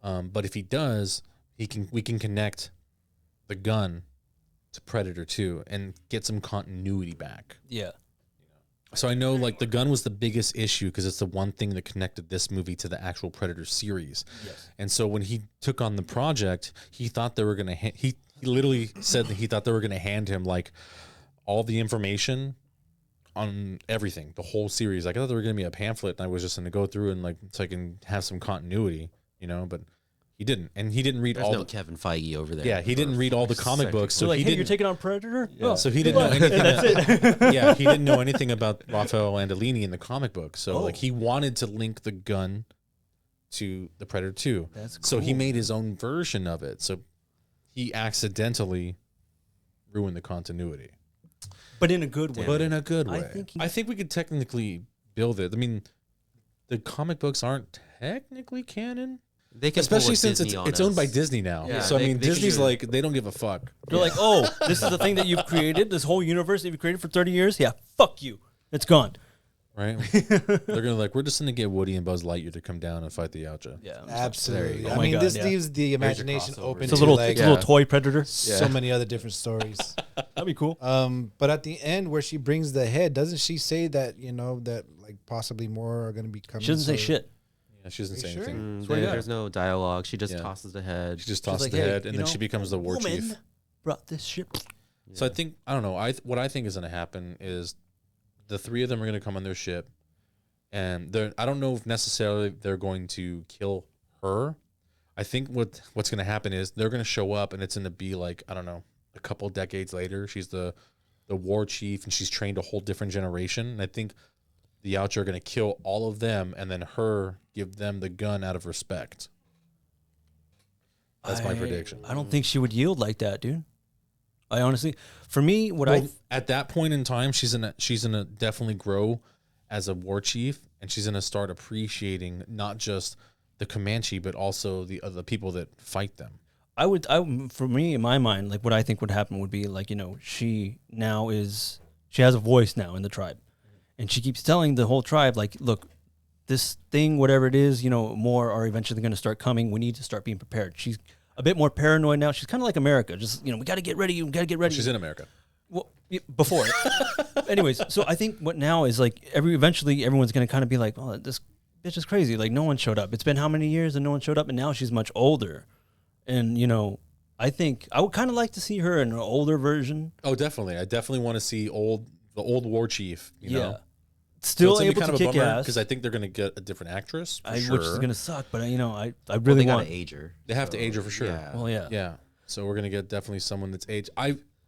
But if he does, we can connect the gun to Predator 2 and get some continuity back. Yeah. So I know like the gun was the biggest issue because it's the one thing that connected this movie to the actual Predator series. Yes. And so when he took on the project, he thought they were going to he literally said that he thought they were going to hand him like all the information on everything, the whole series. Like I thought there were going to be a pamphlet and I was just going to go through and like so I can have some continuity, you know, but he didn't. And he didn't read There's all no Kevin Feige over there. Yeah, he didn't read all the comic books. So like, hey, you're taking on Predator? Yeah. Oh, So he didn't know anything. Yeah, he didn't know anything about Raphael Andolini in the comic book. So like he wanted to link the gun to the Predator 2. That's cool. So he made his own version of it. So he accidentally ruined the continuity. But in a good way. But in a good way. I think we could technically build it. I mean, the comic books aren't technically canon. They can especially since Disney it's owned by Disney now. Yeah, so I mean, they Disney's can- like they don't give a fuck. They're like, oh, this is the thing that you've created, this whole universe that you've created for 30 years? Yeah, fuck you. It's gone. Right? They're gonna like we're just gonna get Woody and Buzz Lightyear to come down and fight the Yautja. Yeah. Absolutely. Oh I my mean, God, this yeah. leaves the imagination crossover. open It's a to little, like it's a little toy Predator. so many other different stories. That'd be cool. But at the end, where she brings the head, doesn't she say that that like possibly more are going to be coming? She doesn't say shit. Yeah, she doesn't say sure? anything. There's no dialogue. She just Yeah. tosses the head. She just tosses like, the hey, head, and you then know, she becomes the war woman chief. brought this shit. So I think I don't know. What I think is going to happen is the three of them are going to come on their ship, and I don't know if necessarily they're going to kill her. I think what's going to happen is they're going to show up, and it's going to be like I don't know, a couple decades later. She's the war chief, and she's trained a whole different generation. And I think the Yautja are going to kill all of them, and then her give them the gun out of respect. That's my prediction. I don't think she would yield like that, dude. I honestly, for me, at that point in time, she's gonna definitely grow as a war chief, and she's gonna start appreciating not just the Comanche, but also the other people that fight them. for me, in my mind, like what I think would happen would be like, she has a voice now in the tribe, and she keeps telling the whole tribe, like, look, this thing, whatever it is, more are eventually going to start coming. We need to start being prepared. She's a bit more paranoid now. She's kind of like America. Just, we got to get ready. We got to get ready. She's in America. Well, before. Anyways, so I think what now is like eventually everyone's going to kind of be like, oh, this bitch is crazy. Like no one showed up. It's been how many years and no one showed up, and now she's much older. And, I think I would kind of like to see her in an older version. Oh, definitely. I definitely want to see the old war chief, you know. Still so able to kick ass. because I think they're going to get a different actress, for which sure. is going to suck, but I really they want gotta age her. They have to age her for sure. Yeah. Well, yeah. Yeah. So we're going to get definitely someone that's aged.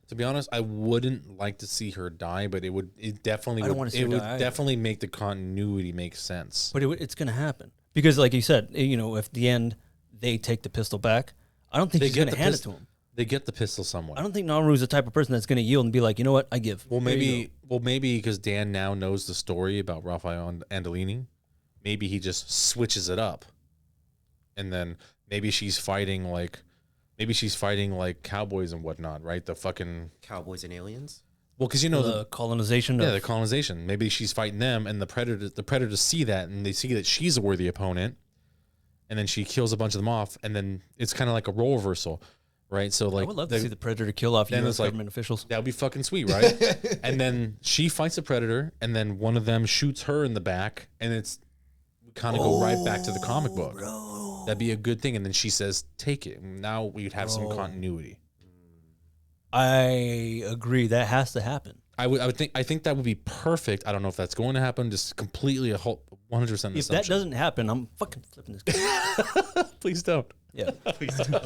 To be honest, I wouldn't like to see her die, but it definitely I don't wanna see her would die either. definitely make the continuity make sense. But it's going to happen. Because like you said, if the end they take the pistol back, I don't think she's going to hand it to him. They get the pistol somewhere. I don't think Naru is the type of person that's going to yield and be like, you know what, I give. Well, There you maybe because Dan now knows the story about Raphael Andolini, maybe he just switches it up, and then maybe she's fighting like cowboys and whatnot, right? The fucking Cowboys and aliens. well, because the colonization. the colonization. Maybe she's fighting them, and the predators see that, and they see that she's a worthy opponent, and then she kills a bunch of them off, and then it's kind of like a role reversal. Right, so like I would love to see the Predator kill off U.S. like- government officials. that would be fucking sweet, right? And then she fights the Predator, and then one of them shoots her in the back, and it's kind of go right back to the comic book. That'd be a good thing. And then she says, "Take it." And now we'd have some continuity. I agree. That has to happen. I think that would be perfect. I don't know if that's going to happen. Just completely a whole 100% assumption. If that doesn't happen, I'm fucking flipping this guy. Please don't. Yeah. Please don't.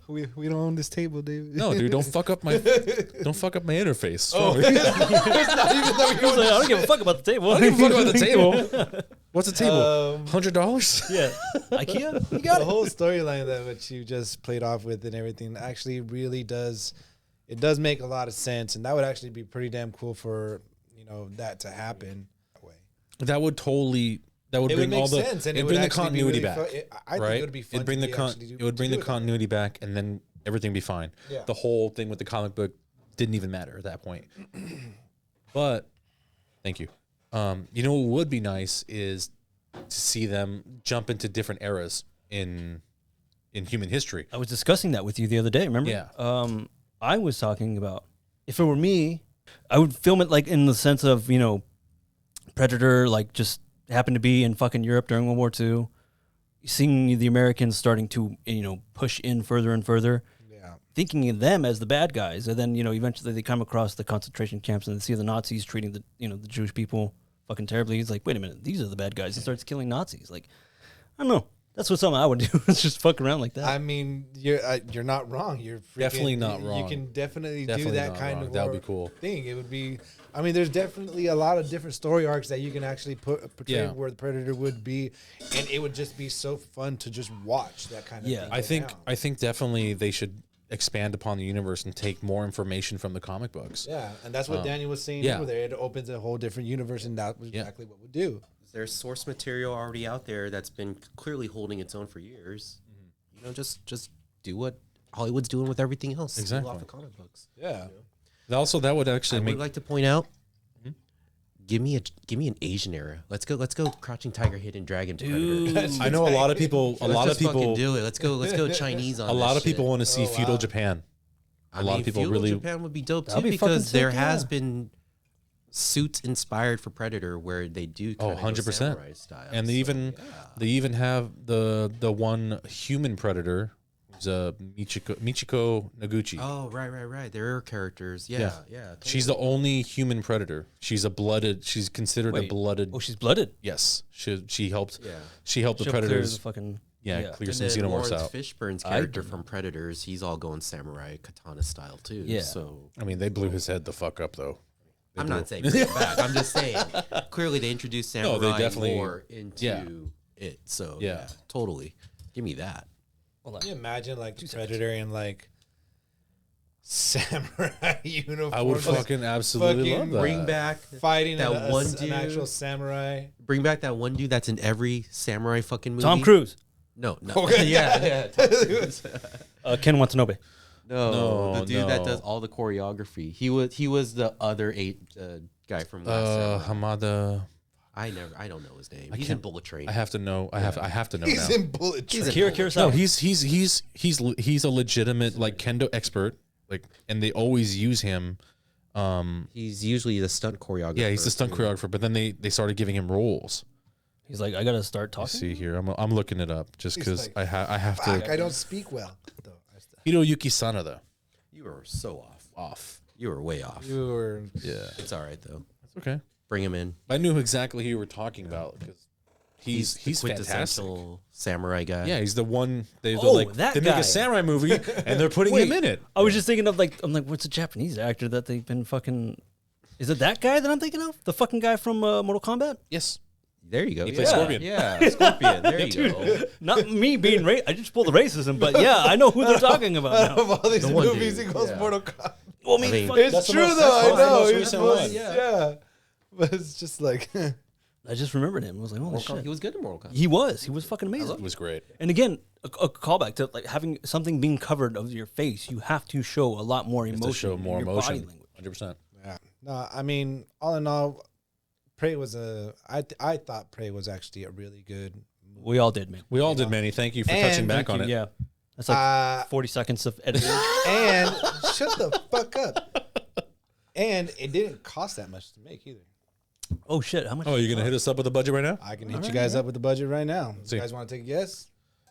We don't own this table, David. No, dude, don't fuck up my interface. Oh, it's not even that He was like, I don't give a fuck about the table. I don't give a fuck about the table. What's the table? $100? Yeah. IKEA? You got the it. whole storyline that what you just played off with and everything actually really does. It does make a lot of sense, and that would actually be pretty damn cool for that to happen. That way, that would totally. That would bring all the sense, and it'd it bring would the continuity really back. I think it would be fun. It'd bring it would bring the continuity back, and then everything would be fine. Yeah. The whole thing with the comic book didn't even matter at that point. But thank you. You know what would be nice is to see them jump into different eras in human history. I was discussing that with you the other day, remember? Yeah. I was talking about, if it were me, I would film it like in the sense of, Predator, like just happened to be in fucking Europe during World War II, seeing the Americans starting to, push in further and further, thinking of them as the bad guys. And then, eventually they come across the concentration camps and they see the Nazis treating the, the Jewish people fucking terribly. He's like, wait a minute, these are the bad guys. He starts killing Nazis. Like, I don't know. That's what something I would do. Is just fuck around like that. I mean, you're not wrong. You're Definitely not wrong. You can definitely do Definitely that not kind wrong. of That would be cool. thing. It would be. I mean, there's definitely a lot of different story arcs that you can actually portray where the Predator would be, and it would just be so fun to just watch that kind of thing. I think definitely they should expand upon the universe and take more information from the comic books. Yeah, and that's what Daniel was saying over there. It opens a whole different universe, and that was exactly what we do. There's source material already out there that's been clearly holding its own for years. Just do what Hollywood's doing with everything else. Exactly. Off the comic books. Yeah. Also, that would actually I would like to point out. Give me an Asian era. Let's go. Crouching Tiger, Hidden Dragon. Predator. I know a lot of people. Let's do it. Let's go Chinese on. A lot of people shit. want to see feudal Japan. A lot of people feudal really. Japan would be dope too, be fucking because there sick, has been suits inspired for Predator where they do 100%. samurai style. And they even have the one human predator, who's Michiko Noguchi. Oh right. There are characters. Yeah. Totally. She's the only human predator. She's considered a blooded. Oh, she's blooded? Yes, she helped. Yeah. She helped the She'll clear predators. the fucking... Clear some And then xenomorphs Lawrence out. Fishburne's character from Predators, he's all going samurai katana style too. Yeah. So I mean, they blew his head the fuck up though. I'm not saying bring it back. I'm just saying clearly they introduced samurai they definitely- more into it. So yeah, totally. Give me that. Can you imagine like the Predator in like samurai uniform? I would fucking absolutely love that. Bring back fighting that one dude. an actual samurai. Bring back that one dude that's in every samurai fucking movie. Tom Cruise. No. Okay. yeah. Tom Cruise. Ken Watanabe. No, No, the dude that no. does all the choreography. He was the other guy from last Samurai. Hamada. I don't know his name. He's in Bullet Train. I have to know. I have to know He's now. in Bullet Train. Akira Kurosawa. No, he's a legitimate like kendo expert. Like, and they always use him. He's usually the stunt choreographer. Yeah, he's the stunt choreographer. But then they started giving him roles. He's like, I gotta start Let's talking. see here, I'm looking it up just He's because like, I have Fuck, to. I don't speak well. Though. Hiroyuki Sanada. You were so off. Off. You were way off. You were. Yeah, It's all right though. that's okay. Bring him in. I knew exactly who you were talking about because he's the fantastic. quintessential samurai guy. Yeah, he's the one. They're Oh, like that they make guy. a samurai movie and they're putting him in it. I was just thinking of I'm like, what's a Japanese actor that they've been fucking... Is it that guy that I'm thinking of? The fucking guy from Mortal Kombat? Yes, There you go. He plays Scorpion. Yeah, Scorpion. There you go. Not me being I just pulled the racism, but yeah, I know who they're talking about now. Of all these The one movies, dude, he goes yeah. Mortal Kombat. Well, I mean, It's That's the true most- though. that's I the know. most It's recent most- one. Yeah. But it's just like. I just remembered him. I was like, holy Mortal Kombat. shit. He was good in Mortal Kombat. He was fucking amazing. it was great. And again, a callback to like having something being covered of your face. You have to show a lot more emotion. To show more in your body emotion. language. 100%. Yeah. No, I mean, all in all, Prey was I thought Prey was actually a really good movie. We all did, man. We all did, Manny. Thank you for And- touching back Thank on you. it. Yeah. That's like 40 seconds of editing. And shut the fuck up. And it didn't cost that much to make either. Oh, shit. How much? Oh, you're gonna hit us up with the budget right now? I can hit you guys up with the budget right now. See. You guys want to take a guess?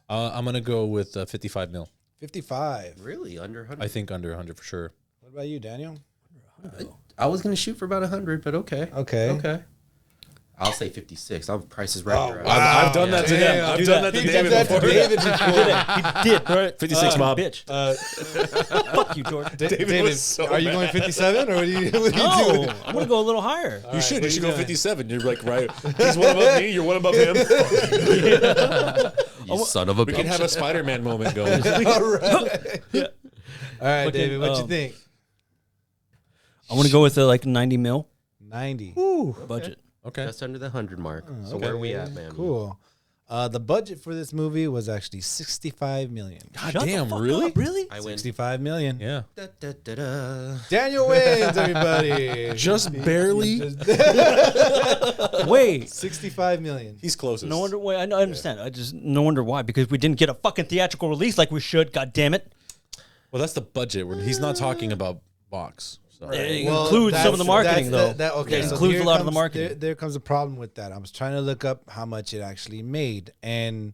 I'm gonna go with 55 mil. 55. Really? Under 100? I think under 100 for sure. What about you, Daniel? I was gonna shoot for about 100, but okay. Okay. I'll say 56. I'm Price is Right. Oh, Wow. I've done that to him. I've done that to David before. He did. Right, 56 mob. Bitch. Fuck you, Jordan. David, was so are you mad. going 57 or what are you doing? No, I'm gonna go a little higher. You should. what You are should you go doing? 57. You're like, right. He's one above me. You're one above him. You son of a We bitch. can have a Spider-Man moment going. All right. All right, Fucking, David, what you think? I want to go with like 90 mil 90. budget. Okay. Just under the 100 mark. So Okay. where are we at, man? Cool. The budget for this movie was actually 65 million. God Shut the damn, fuck really? up, really? I win. 65 million. Yeah. Da, da, da, da. Daniel wins, everybody. Just barely. Wait. 65 million. He's closest. No wonder why. I understand. I just no wonder why, because we didn't get a fucking theatrical release like we should. God damn it! Well, that's the budget. He's not talking about box. So. It Well, includes some of the that's- marketing, that's though. okay, It so includes here a lot of the comes- marketing. There comes a problem with that. I was trying to look up how much it actually made, and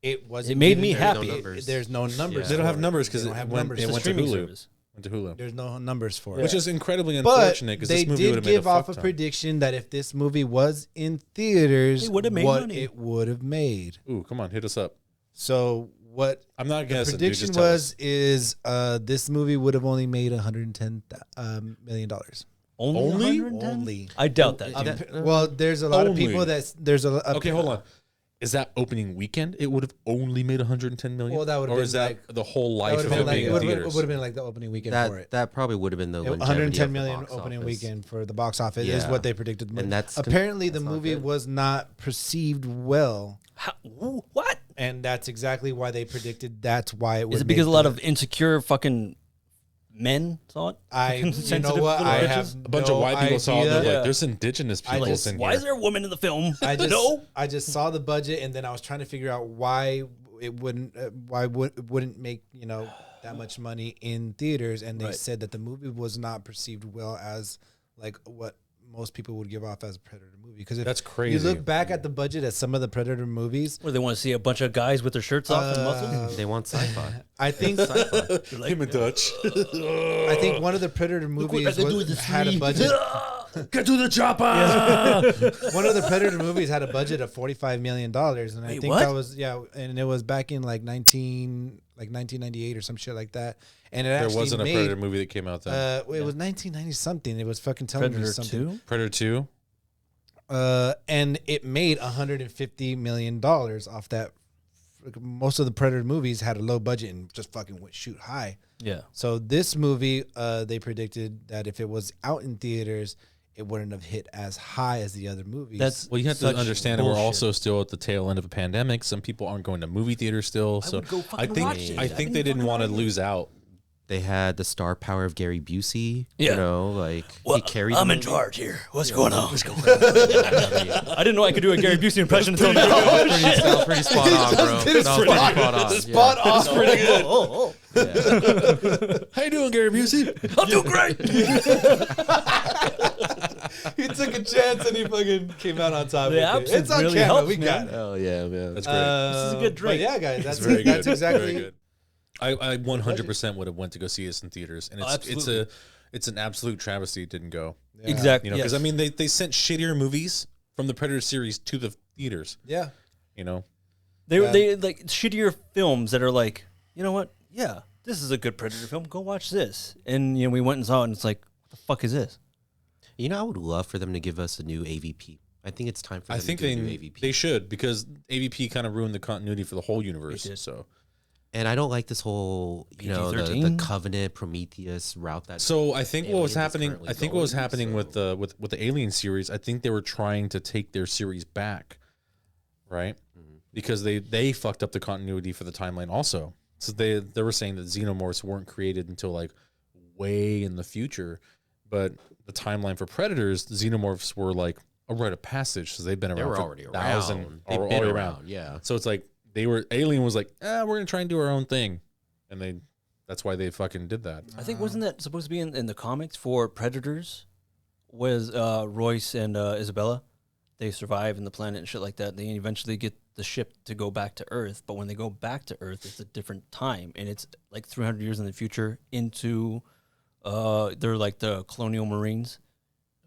it wasn't. It made even- me There's no happy. numbers. There's no numbers. They don't have for numbers They because don't it have went, numbers. it It's a went to streaming Hulu. service. Went to Hulu. There's no numbers for it. Which is incredibly But unfortunate because they this movie would did have made a give off fuck a ton. prediction that if this movie was in theaters, It would have made what money. it would have made. Ooh, come on, hit us up. So what I'm not the guessing. Dude, prediction just tell us. is this movie would have only made $110 million. Only? 110? Only. I doubt that. Um, dude. well, there's a lot of Only. people there's a Okay, hold on. Is that opening weekend? It would have only made 110 million. Well, that would have or been is that like- the whole That life would of have it been like being it in would theaters? have been like the opening weekend for it. That probably would have been the longevity 110 of the million box opening office. weekend for the box office is Yeah. what they predicted. And that's apparently the that's not movie good. was not perceived well, What? and that's exactly why they predicted that's why it was. Is it because a lot of insecure fucking men saw it? you know sensitive what? little I bitches? have A bunch of no white people saw it. idea. And they're Yeah. like, there's indigenous I people just- in Why here. is there a woman in the film? I just no. I just saw the budget, and then I was trying to figure out why it wouldn't wouldn't make that much money in theaters, and they Right. said that the movie was not perceived well as like what most people would give off as a Predator movie. Because if That's you crazy. look back at the budget at some of the Predator movies, Where they want to see a bunch of guys with their shirts off and muscles? They want sci-fi. I think Him and Dutch. I think one of the Predator movies they do with the had a sleeve. budget. Get to the chopper. One of the Predator movies had a budget of $45 million, and I Wait, think what? that was and it was back in like 1998 or some shit like that. And it There actually wasn't a made, Predator movie that came out then. it was 1990 something. It was fucking telling me Predator something. 2? Predator 2. And it made $150 million off that. Most of the Predator movies had a low budget and just fucking went shoot high. Yeah. So this movie, they predicted that if it was out in theaters, it wouldn't have hit as high as the other movies. That's Well, you have to such understand that we're bullshit. also still at the tail end of a pandemic. Some people aren't going to movie theaters still. So would go I fucking watch think it. I I think mean, they didn't fucking want to watch it. lose out. They had the star power of Gary Busey. Yeah. You know, like Well, he carried. I'm the in movie. charge here. What's going on? I didn't know I could do a Gary Busey impression until now. That was pretty spot on, bro. That was pretty spot on. spot on. That's pretty good. Oh, How you doing, Gary Busey? I'm doing great. He took a chance and he fucking came out on top. The with it. absinthe It's on really camera. helps, We got man. it. Hell yeah, man. That's great. This is a good drink. But yeah, guys, That's that's very good. That's exactly. Very good. I 100% would have went to go see this in theaters, and it's an absolute travesty it didn't go. Yeah. Exactly. You know, because yes. I mean they sent shittier movies from the Predator series to the theaters. Yeah. You know, They like shittier films that are like, you know what? Yeah, this is a good Predator film. Go watch this. And we went and saw it, and it's like, what the fuck is this? You know, I would love for them to give us a new AVP. I think it's time for them I think to do a new AVP. they should, because AVP kind of ruined the continuity for the whole universe. It did. So And I don't like this whole, the PG-13? Covenant Prometheus route. That I think what was Aliens is happening. currently I think what was going, happening so- with the Alien series. I think they were trying to take their series back, right? Because they fucked up the continuity for the timeline also. So they were saying that xenomorphs weren't created until like way in the future, but the timeline for Predators, the xenomorphs were like a rite of passage. So they've been around. they were for already thousand- around. They've already been around. Yeah. So it's like Alien was like, we're gonna try and do our own thing, and that's why they fucking did that. I think wasn't that supposed to be in the comics for Predators? Was Royce and Isabella? They survive in the planet and shit like that. They eventually get the ship to go back to Earth, but when they go back to Earth, it's a different time, and it's like 300 years in the future into They're like the colonial marines.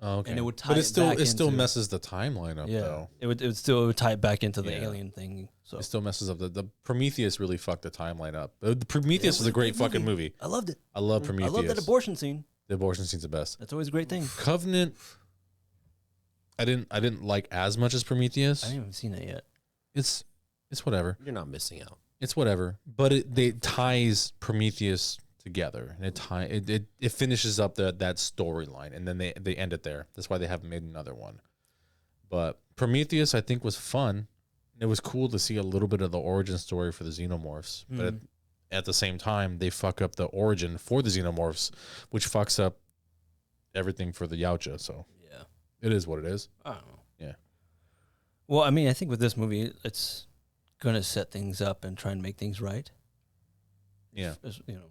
Oh, okay. And it would tie but it still messes the timeline up though. It would tie it back into the alien thing. So it still messes up the Prometheus really fucked the timeline up. The Prometheus was a great fucking movie. I loved it. I love Prometheus. I love that abortion scene. The abortion scene's the best. That's always a great thing. Covenant, I didn't like as much as Prometheus. I haven't even seen it yet. It's whatever. You're not missing out. It's whatever. But it ties Prometheus together, and it finishes up that storyline, and then they end it there. That's why they haven't made another one. But Prometheus, I think, was fun. It was cool to see a little bit of the origin story for the xenomorphs, but at the same time, they fuck up the origin for the xenomorphs, which fucks up everything for the Yautja. So yeah, it is what it is. I don't know. Yeah. Well, I mean, I think with this movie, it's gonna set things up and try and make things right. Yeah. You know,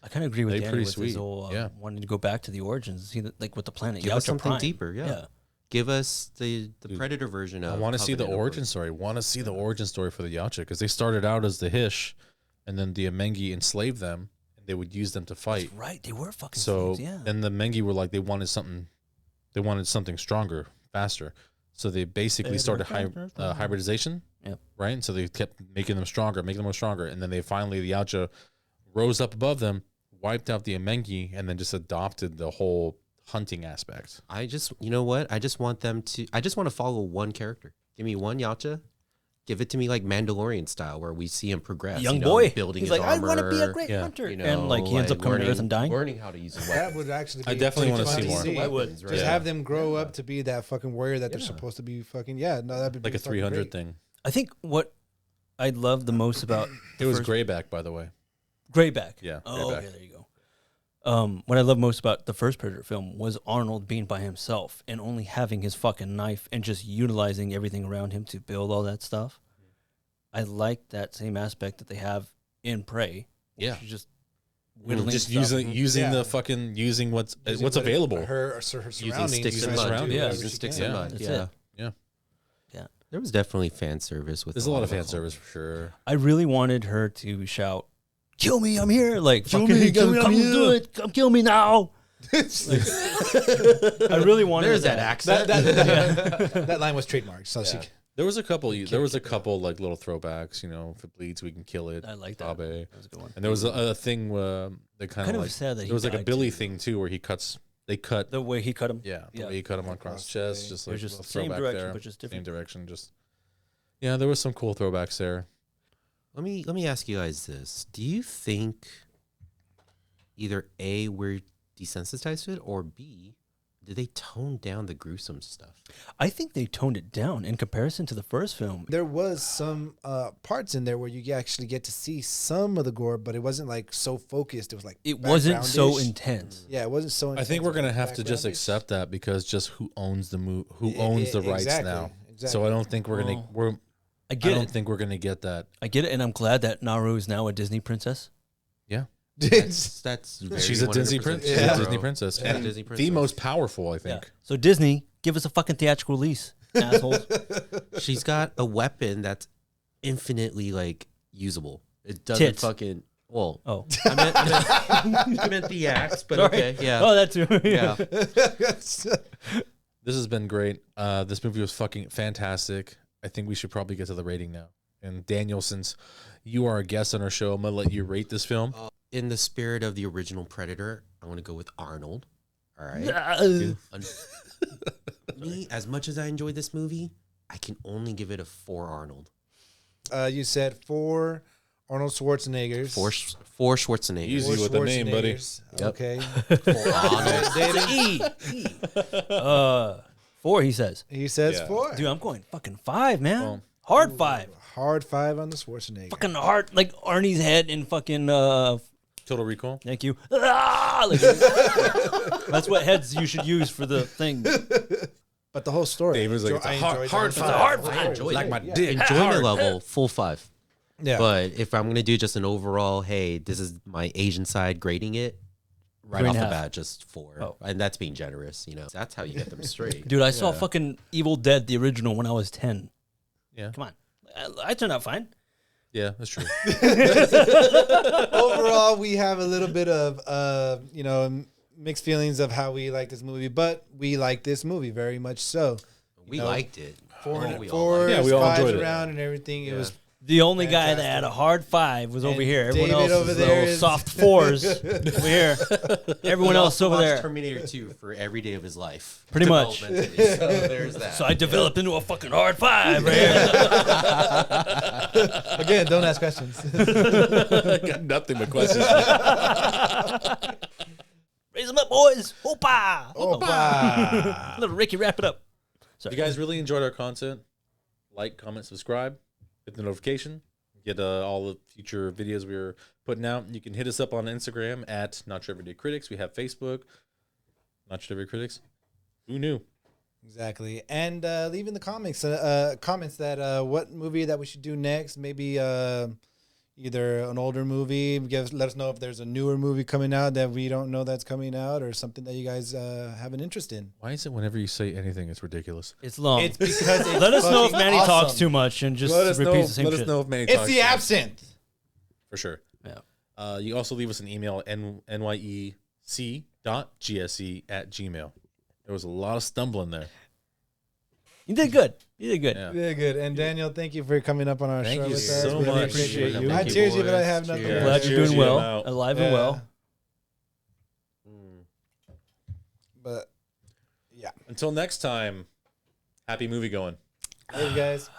I kind of agree with Danny with his whole wanting to go back to the origins and see that, like with the planet. Give us something Prime. deeper. Yeah. Give us the Predator version of. I want to see the origin story. I want to see the origin story for the Yautja, because they started out as the Hish, and then the Amengi enslaved them, and they would use them to fight. That's right, they were fucking so. slaves, yeah. Then the Amengi were like, they wanted something stronger, faster. So they basically started hybridization. Yeah. Right. And so they kept making them stronger, and then the Yautja rose up above them, wiped out the Amengi, and then just adopted the whole hunting aspect. You know what? I just want to follow one character. Give me one Yautja. Give it to me like Mandalorian style, where we see him progress. Young boy building He's his like, armor. I want to be a great hunter. And like he ends up coming to Earth and dying. Learning how to use a weapon. That would actually be I definitely want to see more. I would. Just have them grow up to be that fucking warrior that they're supposed to be fucking. Yeah, no, that'd be Like a 300 thing. I think what I love the most about it was Greyback, by the way. Greyback. Yeah. Oh, Greyback. okay, there you go. What I love most about the first Predator film was Arnold being by himself and only having his fucking knife and just utilizing everything around him to build all that stuff. I like that same aspect that they have in Prey. Yeah. Just whittling Just stuff. using the fucking what's available. Her surroundings. Using sticks and mud. Yeah. Using sticks and mud. That's Yeah. it. Yeah. There was definitely fan service with. There's a lot of fan service for sure. I really wanted her to shout, "Kill me! I'm here!" Like, Kill fucking, me, come I'm here. do it! Come kill me now! I really wanted There's that accent. That line was trademarked. So she. There was a couple like little throwbacks. If it bleeds, we can kill it. I like that. Abe. That was a good one. And there was a thing that kind of like sad that there was like a died, Billy too. thing too, where they cut The way he cut him. the way he cut him across the chest, just It like was just a the same throwback direction, there. but just different. Same direction, just there was some cool throwbacks there. Let me ask you guys this: do you think either A, we're desensitized to it, or B, did they tone down the gruesome stuff? I think they toned it down in comparison to the first film. There was some parts in there where you actually get to see some of the gore, but it wasn't like so focused. It was like It wasn't so background-ish. intense. Yeah, it wasn't so. I think we're gonna have to just background-ish. accept that, because just who owns the owns the rights exactly, now. exactly. So I don't think we're gonna I get don't it. think we're gonna get that. I get it, and I'm glad that Naru is now a Disney princess. Yeah. That's very She's a Disney 100% princess. true, She's a bro. Disney princess, She's a and Disney the princess. most powerful, I think. Yeah. So Disney, give us a fucking theatrical release, assholes. She's got a weapon that's infinitely like usable. It doesn't Tits. fucking. Well, Oh, I meant the axe, but sorry. okay, yeah, Oh, that too. yeah. This has been great. This movie was fucking fantastic. I think we should probably get to the rating now. And Daniel, since you are a guest on our show, I'm gonna let you rate this film. In the spirit of the original Predator, I want to go with Arnold. All right. Me, as much as I enjoyed this movie, I can only give it a 4 Arnold. You said 4 Arnold Schwarzeneggers. 4 Schwarzenegger. Easy with the name, buddy. Schwarzeneggers. Yep. Okay. 4 Arnold. 4, he says. He says Yeah. 4. Dude, I'm going fucking 5, man. Well, hard 5. Hard 5 on the Schwarzenegger. Fucking hard, like Arnie's head in fucking. Total Recall. Thank you. Ah! Like, that's what heads you should use for the thing. But the whole story. Dave was like, it's a I hard enjoyed five. the It's a hard whole five. story. enjoyed Like it. my Yeah. dick. Enjoyment level, full 5. Yeah. But if I'm going to do just an overall, hey, this is my Asian side grading it, right 3.5. off the bat, just 4. Oh. And that's being generous, That's how you get them straight. Dude, I saw fucking Evil Dead, the original, when I was 10. Yeah. Come on. I turned out fine. Yeah, that's true. Overall, we have a little bit of, mixed feelings of how we like this movie, but we like this movie very much so. We liked it. Fours, we all enjoyed it. around and everything. It was the only guy fantastic. that had a hard 5 was over here. Everyone David else over was there little is- soft 4s over here. Everyone else over Watched there. Terminator 2 for every day of his life. Pretty much. Developmentally. So there's that. So I developed into a fucking hard 5, man. again. Don't ask questions. Got nothing but questions. Raise them up, boys. Opa. Opa. Little Ricky, wrap it up. If you guys really enjoyed our content, like, comment, subscribe, hit the notification, get all the future videos we're putting out. You can hit us up on Instagram at Not Your Everyday Critics. We have Facebook, Not Your Everyday Critics. Who knew? Exactly, and leave in the comments that what movie that we should do next. Maybe either an older movie. Let us know if there's a newer movie coming out that we don't know that's coming out, or something that you guys have an interest in. Why is it whenever you say anything, it's ridiculous? It's long. It's because it's Let us know if fucking Manny talks awesome. too much and just Let us repeats know, the same let shit. us know if Manny It's talks the to us. absinthe. For sure. Yeah. You also leave us an email, nyec.gse@gmail. There was a lot of stumbling there. You did good. You did good. Yeah. Very good. And Daniel, thank you for coming up on our Thank show you with us. so We really much. appreciate you. Thank I you, cheers you, but I boys. have nothing. Cheers. to Glad say. you're Cheers, doing you well, out. alive and well. But yeah. Until next time, happy movie going. Hey guys.